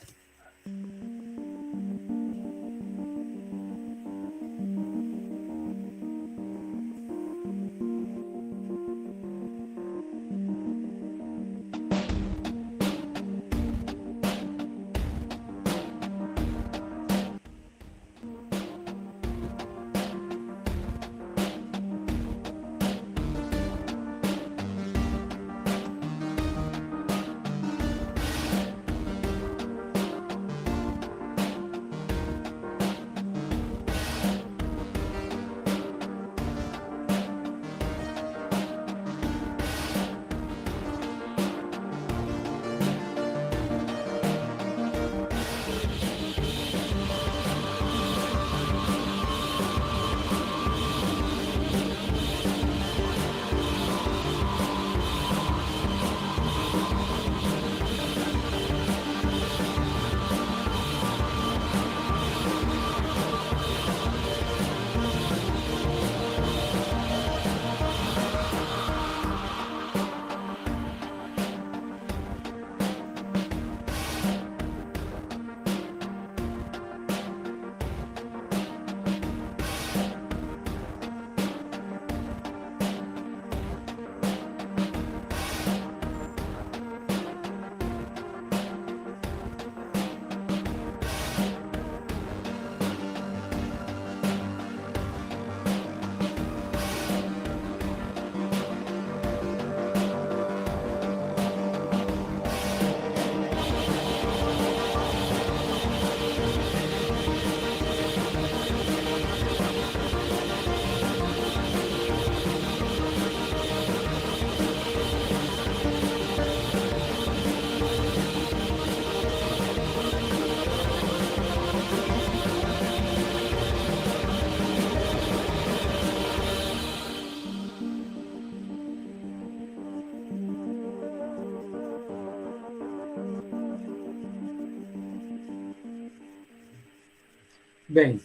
Bem,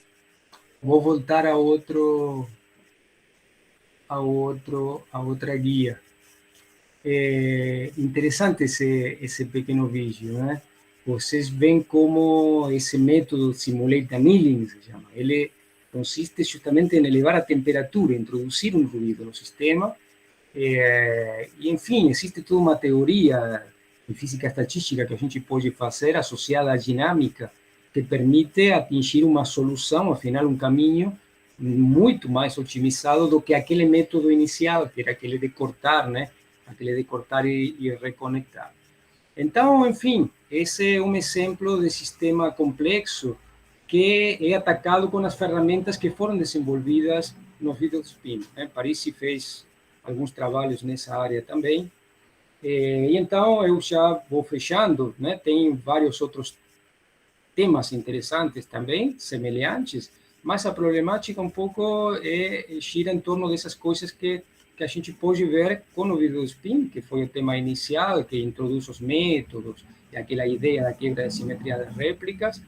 vou voltar a outra guia. É interessante esse pequeno vídeo, né? Vocês veem como esse método Simulate Annealing, se chama, ele consiste justamente em elevar a temperatura, introduzir um ruído no sistema, e, enfim, existe toda uma teoria em física estatística que a gente pode fazer associada à dinâmica que permite atingir uma solução, afinal, um caminho muito mais otimizado do que aquele método inicial, que era aquele de cortar, né? Aquele de cortar e reconectar. Então, enfim, esse é um exemplo de sistema complexo que é atacado com as ferramentas que foram desenvolvidas no vídeo spin. Parisi fez alguns trabalhos nessa área também. E então, eu já vou fechando, né? Tem vários outros temas interessantes também, semelhantes, mas a problemática um pouco gira em torno dessas coisas que a gente pode ver com o vídeo spin, que foi o tema inicial, que introduz os métodos, e aquela ideia da quebra de simetria das réplicas,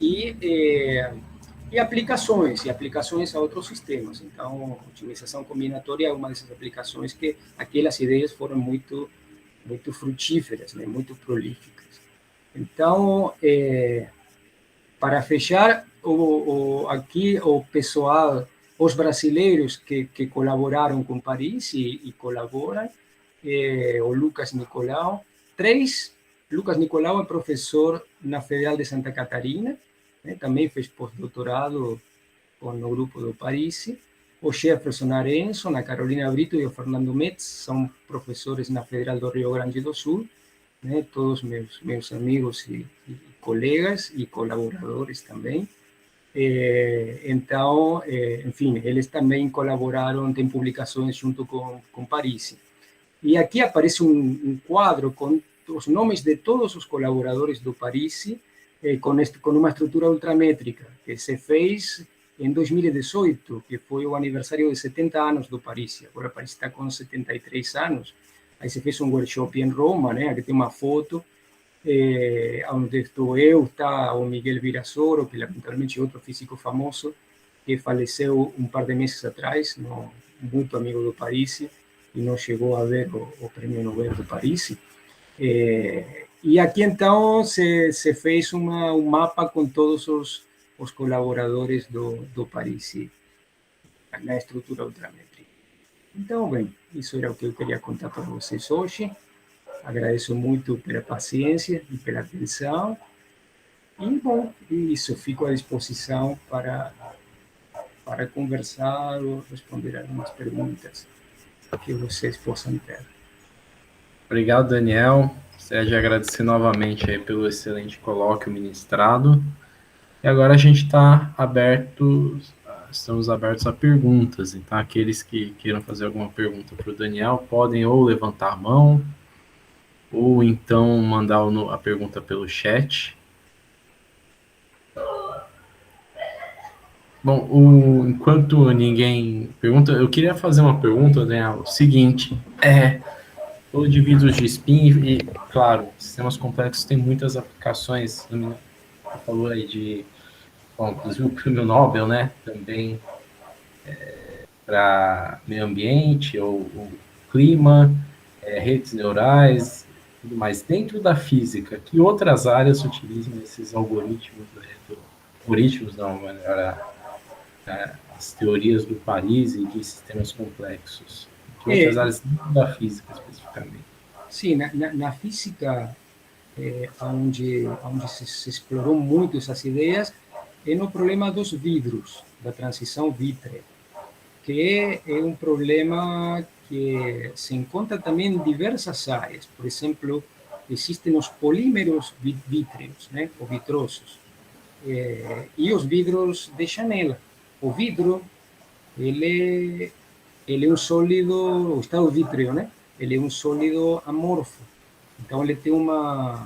e aplicações a outros sistemas. Então, otimização combinatória é uma dessas aplicações que aquelas ideias foram muito frutíferas, né? Muito prolíficas. Então, para fechar, aqui o pessoal, os brasileiros que colaboraram com Paris e colaboram, o Lucas Nicolau. Lucas Nicolau é professor na Federal de Santa Catarina, né? Também fez pós-doutorado no grupo do Paris. O Jefferson Arenson, a Carolina Brito e o Fernando Metz são professores na Federal do Rio Grande do Sul, né? Todos meus amigos e colegas e colaboradores também. Então, enfim, eles também colaboraram, tem publicações junto com Paris. E aqui aparece um quadro com os nomes de todos os colaboradores do Paris, com uma estrutura ultramétrica, que se fez em 2018, que foi o aniversário de 70 anos do Paris. Agora Paris está com 73 anos. Aí se fez um workshop em Roma, né? Aqui tem uma foto. onde estou eu, está o Miguel Virasoro, que lamentavelmente é outro físico famoso, que faleceu um par de meses atrás, muito amigo do Paris, e não chegou a ver o Prêmio Nobel do Paris. E aqui, então, se fez um mapa com todos os colaboradores do Paris na estrutura ultramétrica. Então, bem, isso era o que eu queria contar para vocês hoje. Agradeço muito pela paciência e pela atenção. E, bom, isso, fico à disposição para conversar ou responder algumas perguntas que vocês possam ter. Obrigado, Daniel. Sérgio, agradecer novamente aí pelo excelente colóquio ministrado. E agora a gente está estamos abertos a perguntas. Então, aqueles que queiram fazer alguma pergunta para o Daniel podem ou levantar a mão, ou então mandar a pergunta pelo chat. Bom, enquanto ninguém pergunta, eu queria fazer uma pergunta, Daniel. O seguinte, o de vidros de spin e, claro, sistemas complexos têm muitas aplicações. Você falou aí de, bom, inclusive o prêmio Nobel, né? Também para meio ambiente ou clima, redes neurais, tudo mais. Dentro da física, que outras áreas utilizam esses algoritmos, algoritmos não, melhor, as teorias do Paris e de sistemas complexos? Que outras áreas dentro da física, especificamente? Sim, na física, onde se explorou muito essas ideias, é no problema dos vidros, da transição vítrea, que é um problema que se encontra também em diversas áreas. Por exemplo, existem os polímeros vítreos, né, ou vitrosos, e os vidros de janela. O vidro, ele é um sólido, o estado vítreo, né? Ele é um sólido amorfo. Então, ele tem uma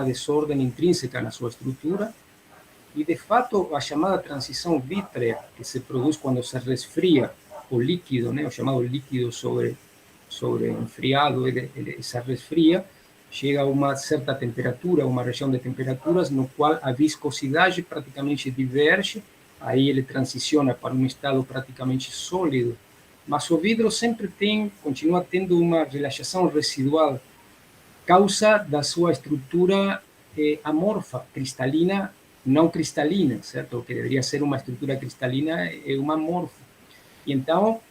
desordem intrínseca na sua estrutura. E, de fato, a chamada transição vítrea, que se produz quando se resfria o líquido, né? O chamado líquido sobre enfriado, ele se resfria, chega a uma certa temperatura, uma região de temperaturas, no qual a viscosidade praticamente diverge, aí ele transiciona para um estado praticamente sólido, mas o vidro sempre continua tendo uma relaxação residual, causa da sua estrutura amorfa, cristalina, não cristalina, certo? O que deveria ser uma estrutura cristalina é uma amorfa. E então,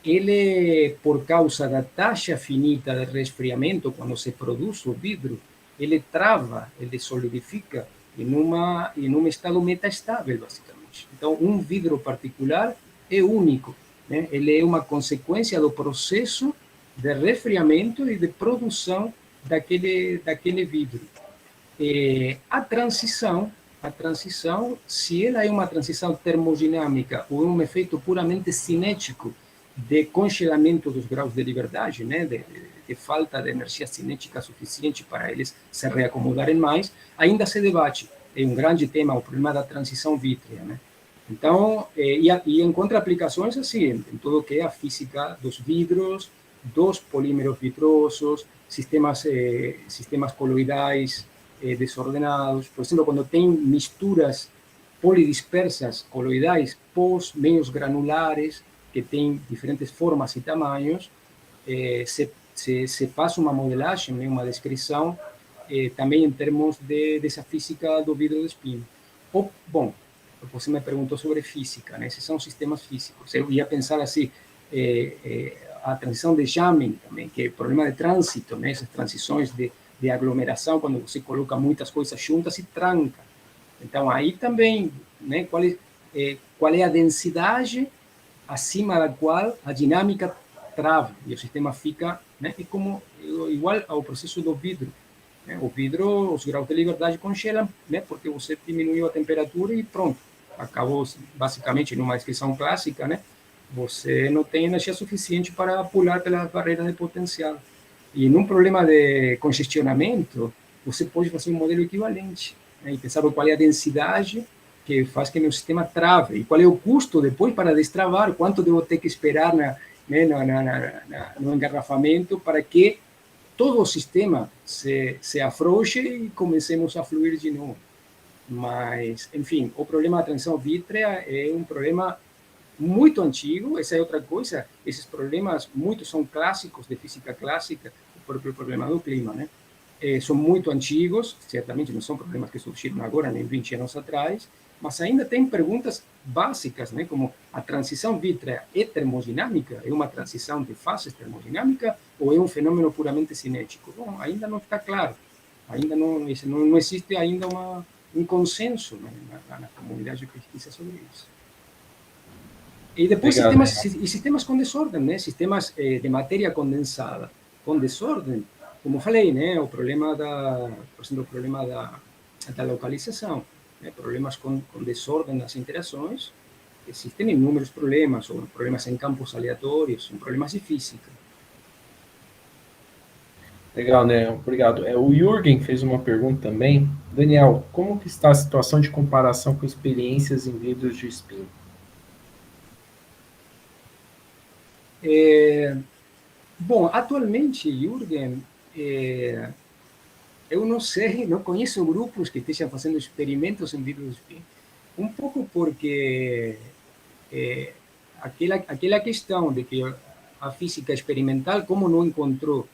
ele, por causa da taxa finita de resfriamento, quando se produz o vidro, ele trava, ele solidifica em um estado metastável, basicamente. Então, um vidro particular é único, né? Ele é uma consequência do processo de resfriamento e de produção daquele vidro. A transição, se ela é uma transição termodinâmica ou um efeito puramente cinético de congelamento dos graus de liberdade, né, de falta de energia cinética suficiente para eles se reacomodarem mais, ainda se debate. É um grande tema, o problema da transição vítrea, né? Então, e encontra aplicações assim, em tudo que é a física dos vidros, dos polímeros vitrosos, sistemas coloidais desordenados. Por exemplo, quando tem misturas polidispersas coloidais pós-meios granulares, que têm diferentes formas e tamanhos, se faz uma modelagem, né, uma descrição, também em termos dessa física do vidro de spin. Bom, você me perguntou sobre física, né? Esses são sistemas físicos. Eu ia pensar assim, a transição de jamming também, que é problema de trânsito, né? Essas transições de aglomeração, quando você coloca muitas coisas juntas e tranca. Então, aí também, né, qual é a densidade acima da qual a dinâmica trava e o sistema fica, né, igual ao processo do vidro. Né? O vidro, os graus de liberdade congelam, né, porque você diminuiu a temperatura e pronto. Acabou, basicamente, numa descrição clássica, né? Você não tem energia suficiente para pular pela barreira de potencial. E num problema de congestionamento, você pode fazer um modelo equivalente, né, e pensar qual é a densidade que faz que meu sistema trave, e qual é o custo depois para destravar, quanto devo ter que esperar no engarrafamento para que todo o sistema se afrouxe e comecemos a fluir de novo. Mas, enfim, o problema da transição vítrea é um problema muito antigo, essa é outra coisa, esses problemas, muitos são clássicos de física clássica, o próprio problema do clima, né? São muito antigos, certamente não são problemas que surgiram agora, nem 20 anos atrás, mas ainda tem perguntas básicas, né? Como a transição vítrea é termodinâmica, é uma transição de fases termodinâmica ou é um fenômeno puramente cinético? Bom, ainda não está claro, ainda não existe ainda um consenso, né, na comunidade de pesquisa sobre isso. E depois Legal, sistemas com desordem, né? Sistemas de matéria condensada com desordem, como falei, né? O problema por exemplo, o problema da localização, né? Problemas com desordem nas interações, existem inúmeros problemas, ou problemas em campos aleatórios, são problemas de física. Legal, né? Obrigado. O Jürgen fez uma pergunta também. Daniel, como que está a situação de comparação com experiências em vidros de spin? Bom, atualmente, Jürgen, eu não sei, não conheço grupos que estejam fazendo experimentos em vidros de spin. Um pouco porque aquela questão de que a física experimental, como não encontrou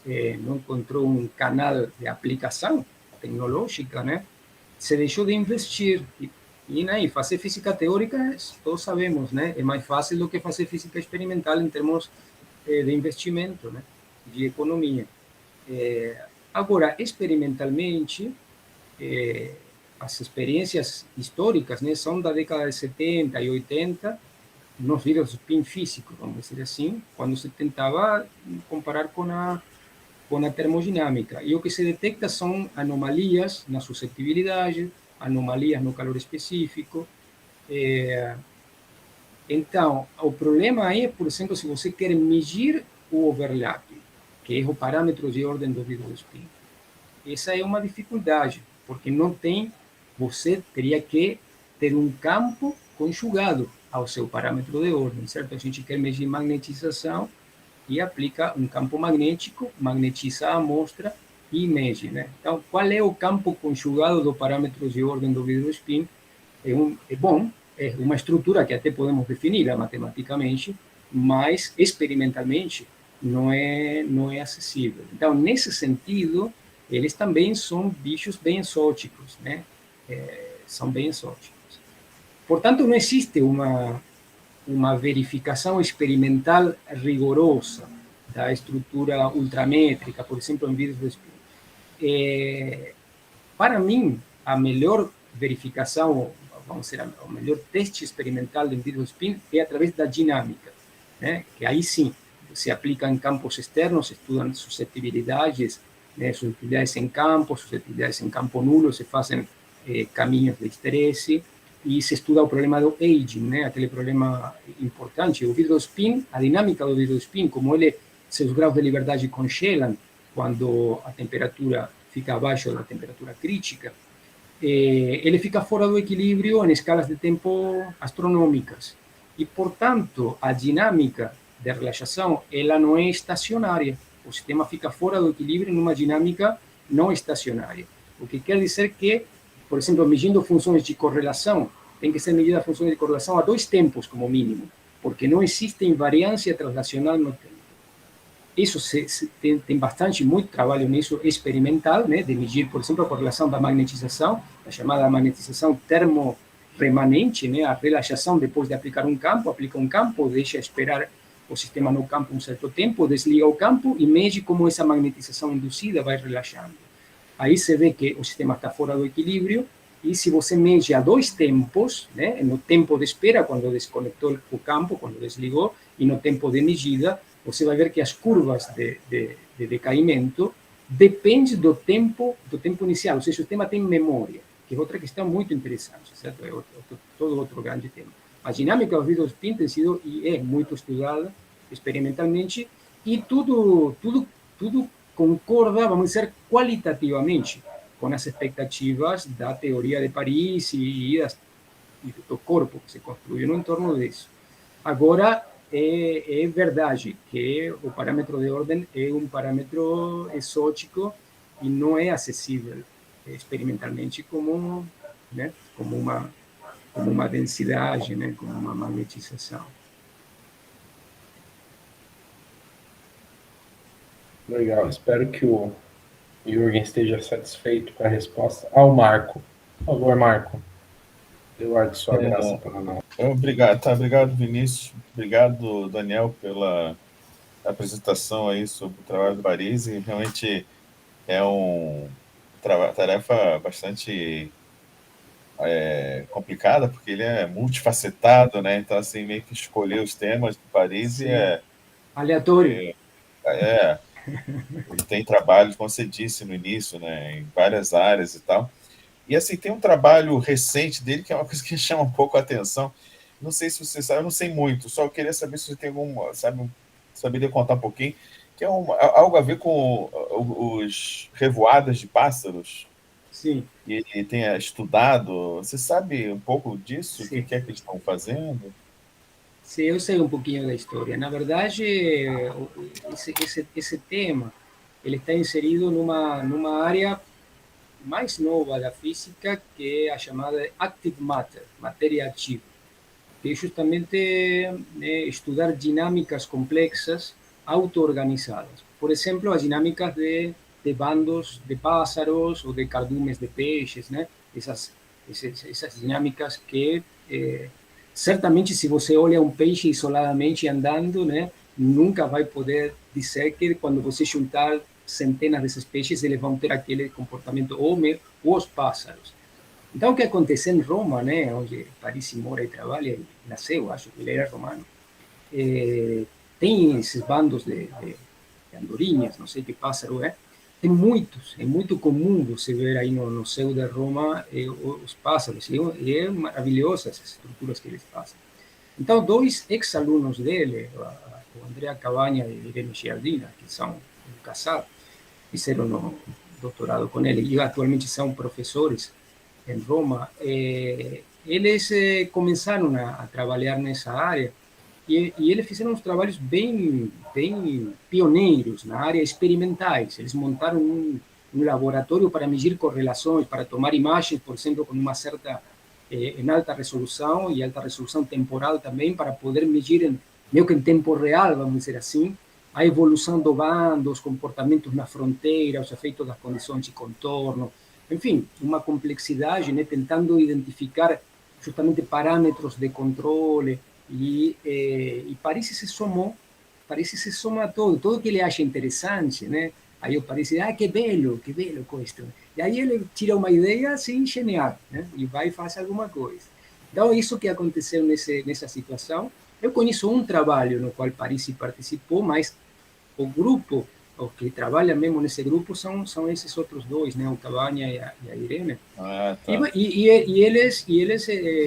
um canal de aplicação tecnológica, né, se deixou de investir. E fazer física teórica, todos sabemos, né, é mais fácil do que fazer física experimental em termos de investimento, né, de economia. Agora, experimentalmente, as experiências históricas, né, são da década de 70 e 80, nos vidros de spin físico, vamos dizer assim, quando se tentava comparar com a termodinâmica. E o que se detecta são anomalias na suscetibilidade, anomalias no calor específico. Então, o problema é, por exemplo, se você quer medir o overlap, que é o parâmetro de ordem do vidro de spin. Essa é uma dificuldade, porque não tem, você teria que ter um campo conjugado ao seu parâmetro de ordem, certo? A gente quer medir magnetização e aplica um campo magnético, magnetiza a amostra e mede, né? Então, qual é o campo conjugado do parâmetro de ordem do vidro spin? É uma estrutura que até podemos definir matematicamente, mas experimentalmente não é acessível. Então, nesse sentido, eles também são bichos bem exóticos, né? São bem exóticos. Portanto, não existe uma verificação experimental rigorosa da estrutura ultramétrica, por exemplo, em vidros de spin. Para mim, a melhor verificação, vamos dizer, o melhor teste experimental em vidros de spin é através da dinâmica, né? Que aí sim, se aplica em campos externos, estudam suscetibilidades, né? Suscetibilidades em campo nulo, se fazem caminhos de estresse, e se estuda o problema do aging, né? Aquele problema importante. O vidro spin, a dinâmica do vidro spin, como seus graus de liberdade congelam quando a temperatura fica abaixo da temperatura crítica, ele fica fora do equilíbrio em escalas de tempo astronômicas. E, portanto, a dinâmica de relaxação ela não é estacionária. O sistema fica fora do equilíbrio numa dinâmica não estacionária. O que quer dizer que, por exemplo, medindo funções de correlação, tem que ser medida funções de correlação a 2 tempos, como mínimo, porque não existe invariância translacional no tempo. Isso tem bastante, muito trabalho nisso experimental, né, de medir, por exemplo, a correlação da magnetização, a chamada magnetização termorremanente, né, a relaxação depois de aplica um campo, deixa esperar o sistema no campo um certo tempo, desliga o campo e mede como essa magnetização induzida vai relaxando. Aí você vê que o sistema está fora do equilíbrio, e se você mede a 2 tempos, né, no tempo de espera, quando desconectou o campo, quando desligou, e no tempo de medida, você vai ver que as curvas de decaimento dependem do tempo inicial, ou seja, o sistema tem memória, que é outra questão muito interessante, certo? É todo outro grande tema. A dinâmica dos vidros spin tem sido e é muito estudada experimentalmente, e tudo concorda, vamos dizer, qualitativamente com as expectativas da teoria de Paris e do corpo que se construiu no entorno disso. Agora, é verdade que o parâmetro de ordem é um parâmetro exótico e não é acessível experimentalmente como, né, como uma densidade, né, como uma magnetização. Legal, espero que o Jürgen esteja satisfeito com a resposta. Ao Marco. Por favor, Marco. Eduardo, sua graça para nós. Obrigado, Vinícius. Obrigado, Daniel, pela apresentação aí sobre o trabalho do Parisi. Realmente é uma tarefa bastante complicada, porque ele é multifacetado, né? Então, assim, meio que escolher os temas do Parisi aleatório. Ele tem trabalhos, como você disse no início, né, em várias áreas e tal. E assim, tem um trabalho recente dele que é uma coisa que chama um pouco a atenção. Não sei se você sabe, eu não sei muito, só queria saber se você tem alguma, saberia contar um pouquinho, que é algo a ver com os revoadas de pássaros. Sim. E ele tenha estudado. Você sabe um pouco disso? Sim. O que é que eles estão fazendo? Sim, eu sei um pouquinho da história. Na verdade, esse tema ele está inserido numa área mais nova da física, que é a chamada active matter, matéria ativa, que é justamente estudar dinâmicas complexas auto-organizadas. Por exemplo, as dinâmicas de bandos de pássaros ou de cardumes de peixes, né? Essas dinâmicas que, certamente, se você olha um peixe isoladamente andando, né, nunca vai poder dizer que quando você juntar centenas desses peixes, eles vão ter aquele comportamento, ou os pássaros. Então, o que aconteceu em Roma, né, onde Parisi mora e trabalha, e nasceu, acho que ele era romano, tem esses bandos de andorinhas, não sei que pássaro é, tem muitos, é muito comum você ver aí no céu de Roma os pássaros, e é maravilhosa essas estruturas que eles fazem. Então, dois ex-alunos dele, o Andrea Cabanha e Irene Giardina, que são um casal, fizeram um doutorado com ele e atualmente são professores em Roma, eles começaram a trabalhar nessa área e eles fizeram uns trabalhos bem pioneiros na área experimentais. Eles montaram um laboratório para medir correlações, para tomar imagens, por exemplo, com uma certa em alta resolução e alta resolução temporal também, para poder medir meio que em tempo real, vamos dizer assim, a evolução do bando, os comportamentos na fronteira, os efeitos das condições de contorno, enfim, uma complexidade, né, tentando identificar justamente parâmetros de controle, e Parisi se soma a tudo que ele acha interessante, né? Aí o Parisi, que belo com isto. E aí ele tira uma ideia assim genial, né? E vai e faz alguma coisa. Então, isso que aconteceu nessa situação. Eu conheço um trabalho no qual Parisi participou, mas o grupo, os que trabalham mesmo nesse grupo, são esses outros dois, né? O Cabanha e a Irene. Tá. E eles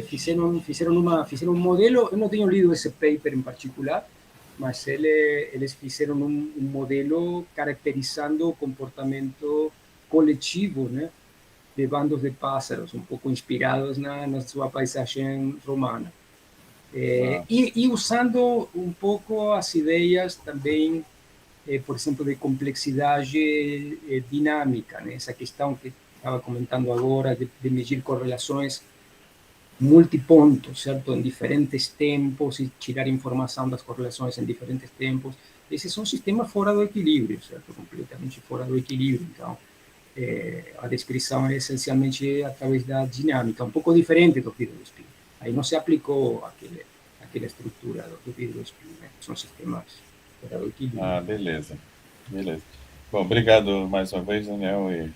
fizeram um modelo. Eu não tenho lido esse paper em particular, mas eles fizeram um modelo caracterizando o comportamento coletivo, né, de bandos de pássaros, um pouco inspirados na sua paisagem romana. E usando um pouco as ideias também, por exemplo, de complexidade dinâmica, né? Essa questão que estava comentando agora, de medir correlações multipontos, certo? Em diferentes tempos e tirar informação das correlações em diferentes tempos. Esses são sistemas fora do equilíbrio, certo? Completamente fora do equilíbrio. Então, a descrição é essencialmente através da dinâmica, um pouco diferente do vidro-espinho. Aí não se aplicou aquela estrutura do vidro-espinho, né? São sistemas fora do equilíbrio. Beleza. Bom, obrigado mais uma vez, Daniel, e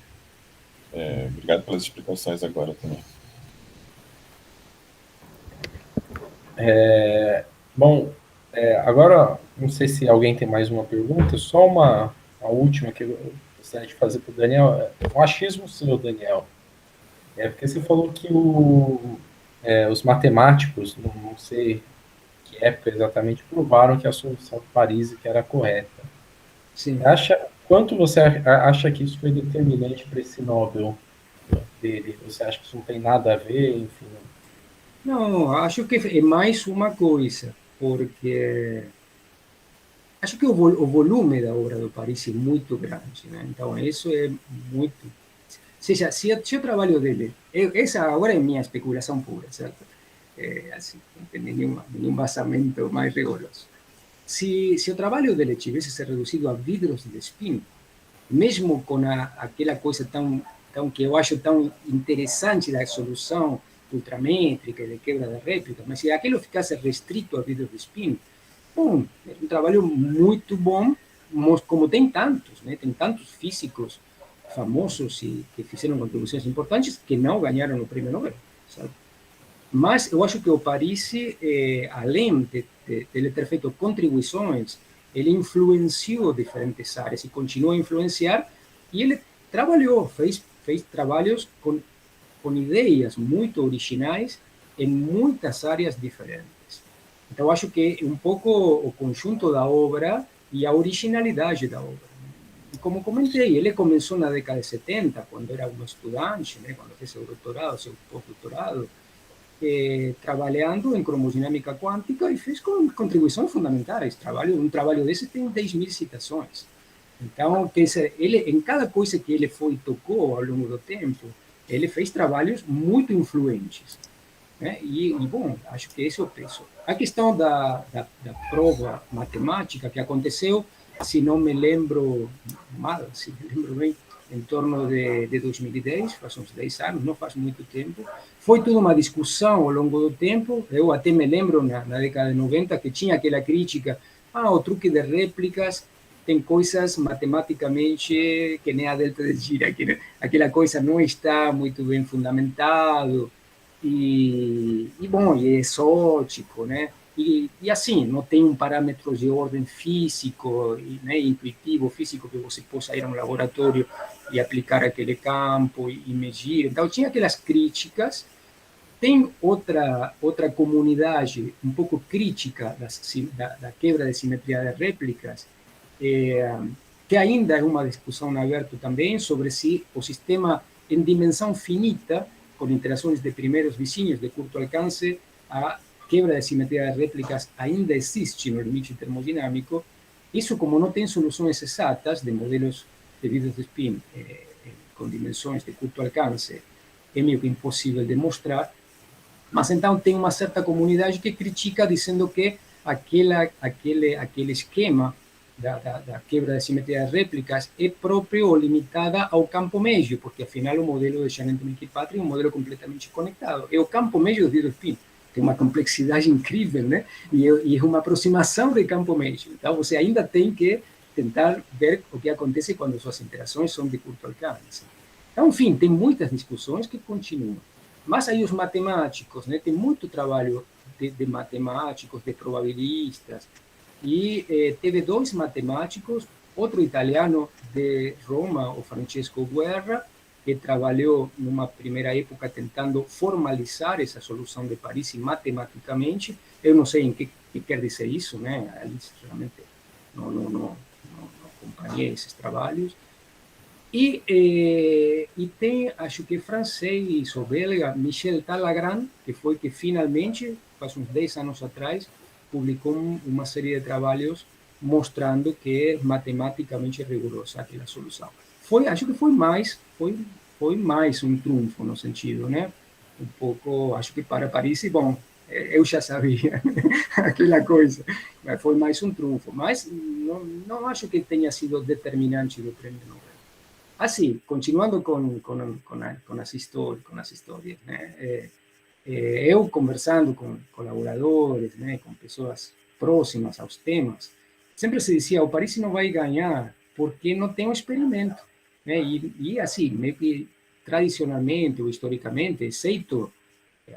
obrigado pelas explicações agora também. Bom, agora, não sei se alguém tem mais uma pergunta, só uma última que eu gostaria de fazer para o Daniel. Um achismo seu, Daniel. Porque você falou que os matemáticos, não sei que época exatamente, provaram que a solução de Parisi que era correta. Sim. Quanto você acha que isso foi determinante para esse Nobel dele? Você acha que isso não tem nada a ver, enfim? Não, acho que é mais uma coisa. porque acho que o volume da obra do Paris é muito grande, né? Então, isso é muito... Seja, se o trabalho dele... Essa agora é minha especulação pura, certo? Assim, não tem nenhum vazamento mais rigoroso. Se o trabalho dele tivesse se reduzido a vidros de espinho, mesmo com aquela coisa tão que eu acho tão interessante da solução ultramétrica e de quebra de réplica, mas se aquilo ficasse restrito a vidros de espinho, bom, é um trabalho muito bom, como tem tantos, né? Tem tantos físicos famosos e que fizeram contribuições importantes que não ganharam o prêmio Nobel, sabe? Mas eu acho que o Paris, além de ele ter feito contribuições, ele influenciou diferentes áreas e continua a influenciar, e ele trabalhou, fez trabalhos com ideias muito originais em muitas áreas diferentes. Então, acho que um pouco o conjunto da obra e a originalidade da obra. E como comentei, ele começou na década de 70, quando era um estudante, né, quando fez seu doutorado, seu pós-doutorado, trabalhando em cromodinâmica quântica e fez contribuições fundamentais. Um trabalho desse tem 10.000 citações. Então, quer dizer, ele, em cada coisa que ele tocou ao longo do tempo, ele fez trabalhos muito influentes. Né? Bom, acho que esse é o peso. A questão da prova matemática que aconteceu, se não me lembro mal, se me lembro bem, em torno de 2010, faz uns 10 anos, não faz muito tempo. Foi toda uma discussão ao longo do tempo. Eu até me lembro, na década de 90, que tinha aquela crítica, o truque de réplicas tem coisas matematicamente que nem a delta de Gira, aquela coisa não está muito bem fundamentado, bom, e é exótico, né? E assim, não tem um parâmetro de ordem físico, né, intuitivo, físico, que você possa ir a um laboratório e aplicar aquele campo e medir. Então, tinha aquelas críticas. Tem outra comunidade um pouco crítica da quebra de simetria de réplicas, que ainda é uma discussão aberta também sobre se o sistema em dimensão finita, com interações de primeiros vizinhos de curto alcance, a quebra de simetria de réplicas ainda existe no limite termodinâmico. Isso, como não tem soluções exatas de modelos de vidros de spin com dimensões de curto alcance, é meio que impossível de mostrar. Mas então tem uma certa comunidade que critica, dizendo que aquele esquema da quebra de simetria de réplicas é próprio ou limitada ao campo médio, porque afinal o modelo de Shannon-Minkey-Patrick é um modelo completamente conectado. É o campo médio do vidro-spin. Tem uma complexidade incrível, né? E é uma aproximação do campo médio. Então você ainda tem que tentar ver o que acontece quando suas interações são de curto alcance. Então, enfim, tem muitas discussões que continuam. Mas aí os matemáticos, né? Tem muito trabalho de matemáticos, de probabilistas, e teve dois matemáticos, outro italiano de Roma, o Francesco Guerra, que trabalhou numa primeira época tentando formalizar essa solução de Paris matematicamente. Eu não sei em que quer dizer isso, né? Ali, realmente não acompanhei esses trabalhos. E tem, acho que francês ou belga, Michel Talagrand, que foi que finalmente, faz uns 10 anos atrás, publicou uma série de trabalhos mostrando que é matematicamente rigorosa aquela solução. Acho que foi mais um trunfo no sentido, né? Um pouco, acho que para Paris, bom, eu já sabia aquela coisa, mas foi mais um trunfo. Mas não acho que tenha sido determinante do prêmio Nobel. Assim, continuando com as histórias, né? Eu conversando com colaboradores, né, com pessoas próximas aos temas, sempre se dizia, o Paris não vai ganhar porque não tem um experimento, né? E assim, meio que tradicionalmente ou historicamente, exceto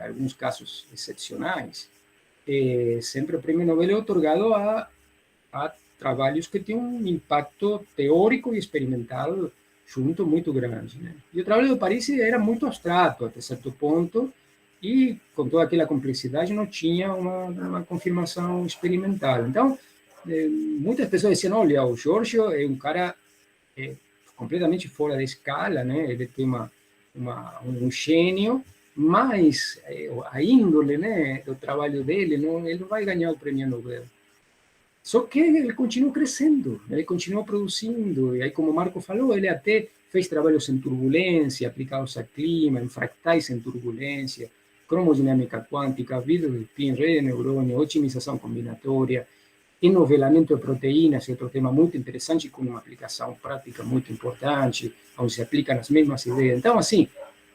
alguns casos excepcionais, sempre o prêmio Nobel é otorgado a trabalhos que têm um impacto teórico e experimental junto muito grande, né? E o trabalho do Paris era muito abstrato até certo ponto, e com toda aquela complexidade não tinha uma confirmação experimental. Então, muitas pessoas diziam, olha, o Giorgio é um cara completamente fora da escala, né? Ele tem um gênio, mas a índole, né, do trabalho dele, ele não vai ganhar o prêmio Nobel. Só que ele continua crescendo, ele continua produzindo, e aí, como o Marco falou, ele até fez trabalhos em turbulência, aplicados a clima, em fractais em turbulência, cromodinâmica quântica, vidro de spin, rede de neurônio, otimização combinatória, enovelamento de proteínas, outro tema muito interessante, com uma aplicação prática muito importante, onde se aplicam as mesmas ideias. Então, assim,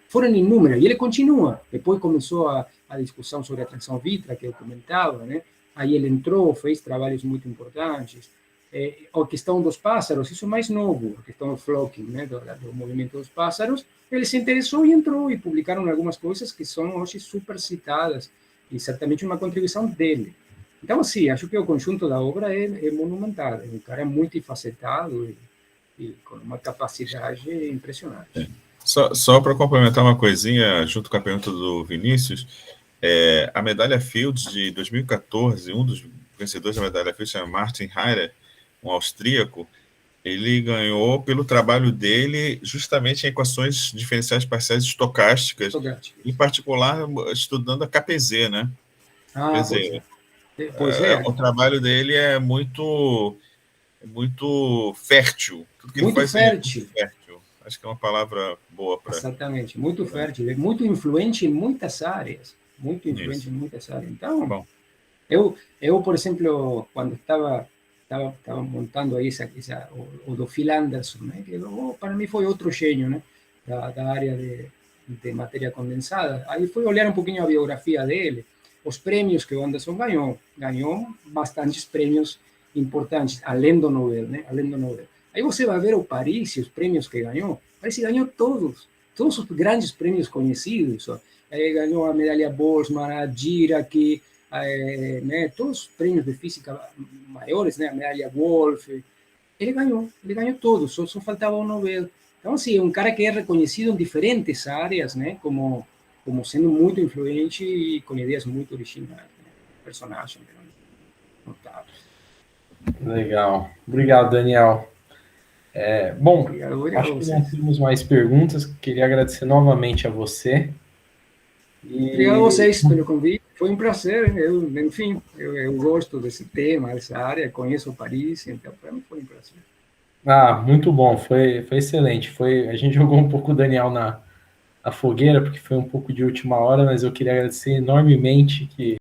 foram inúmeras, e ele continua. Depois começou a discussão sobre a transição vítrea, que eu comentava, né? Aí ele entrou, fez trabalhos muito importantes. A questão dos pássaros, isso é mais novo, a questão do flocking, né? do movimento dos pássaros, ele se interessou e entrou, e publicaram algumas coisas que são hoje super citadas, e certamente uma contribuição dele. Então, assim, acho que o conjunto da obra é monumental, é um cara multifacetado e com uma capacidade impressionante. Só para complementar uma coisinha, junto com a pergunta do Vinícius, a medalha Fields de 2014, um dos vencedores da medalha Fields, chama Martin Heyer, um austríaco, ele ganhou pelo trabalho dele justamente em equações diferenciais parciais estocásticas, em particular estudando a KPZ, né? Quer dizer, o trabalho dele é muito fértil. Tudo que ele faz é muito fértil. Acho que é uma palavra boa para... Exatamente, muito fértil, muito influente em muitas áreas, Então, bom, eu por exemplo, quando estava montando aí o do Phil Anderson, né, que para mim foi outro gênio, né, da área de matéria condensada. Aí fui olhar um pouquinho a biografia dele, os prêmios que o Anderson ganhou bastantes prêmios importantes, além do Nobel, né, Aí você vai ver o Paris e os prêmios que ganhou. Parece que ganhou todos os grandes prêmios conhecidos. Ganhou a medalha Boltzmann, a Dirac, né, todos os prêmios de física maiores, né, a medalha Wolf. Ele ganhou todos, só faltava o Nobel. Então, assim, é um cara que é reconhecido em diferentes áreas, né, como sendo muito influente e com ideias muito originais. Né? Personagem notável. Legal. Obrigado, Daniel. Bom, acho que não temos mais perguntas. Queria agradecer novamente a você. Obrigado a vocês pelo convite. Foi um prazer. Enfim, eu gosto desse tema, dessa área. Conheço Paris, então para mim foi um prazer. Muito bom. Foi excelente. A gente jogou um pouco o Daniel na fogueira, porque foi um pouco de última hora, mas eu queria agradecer enormemente que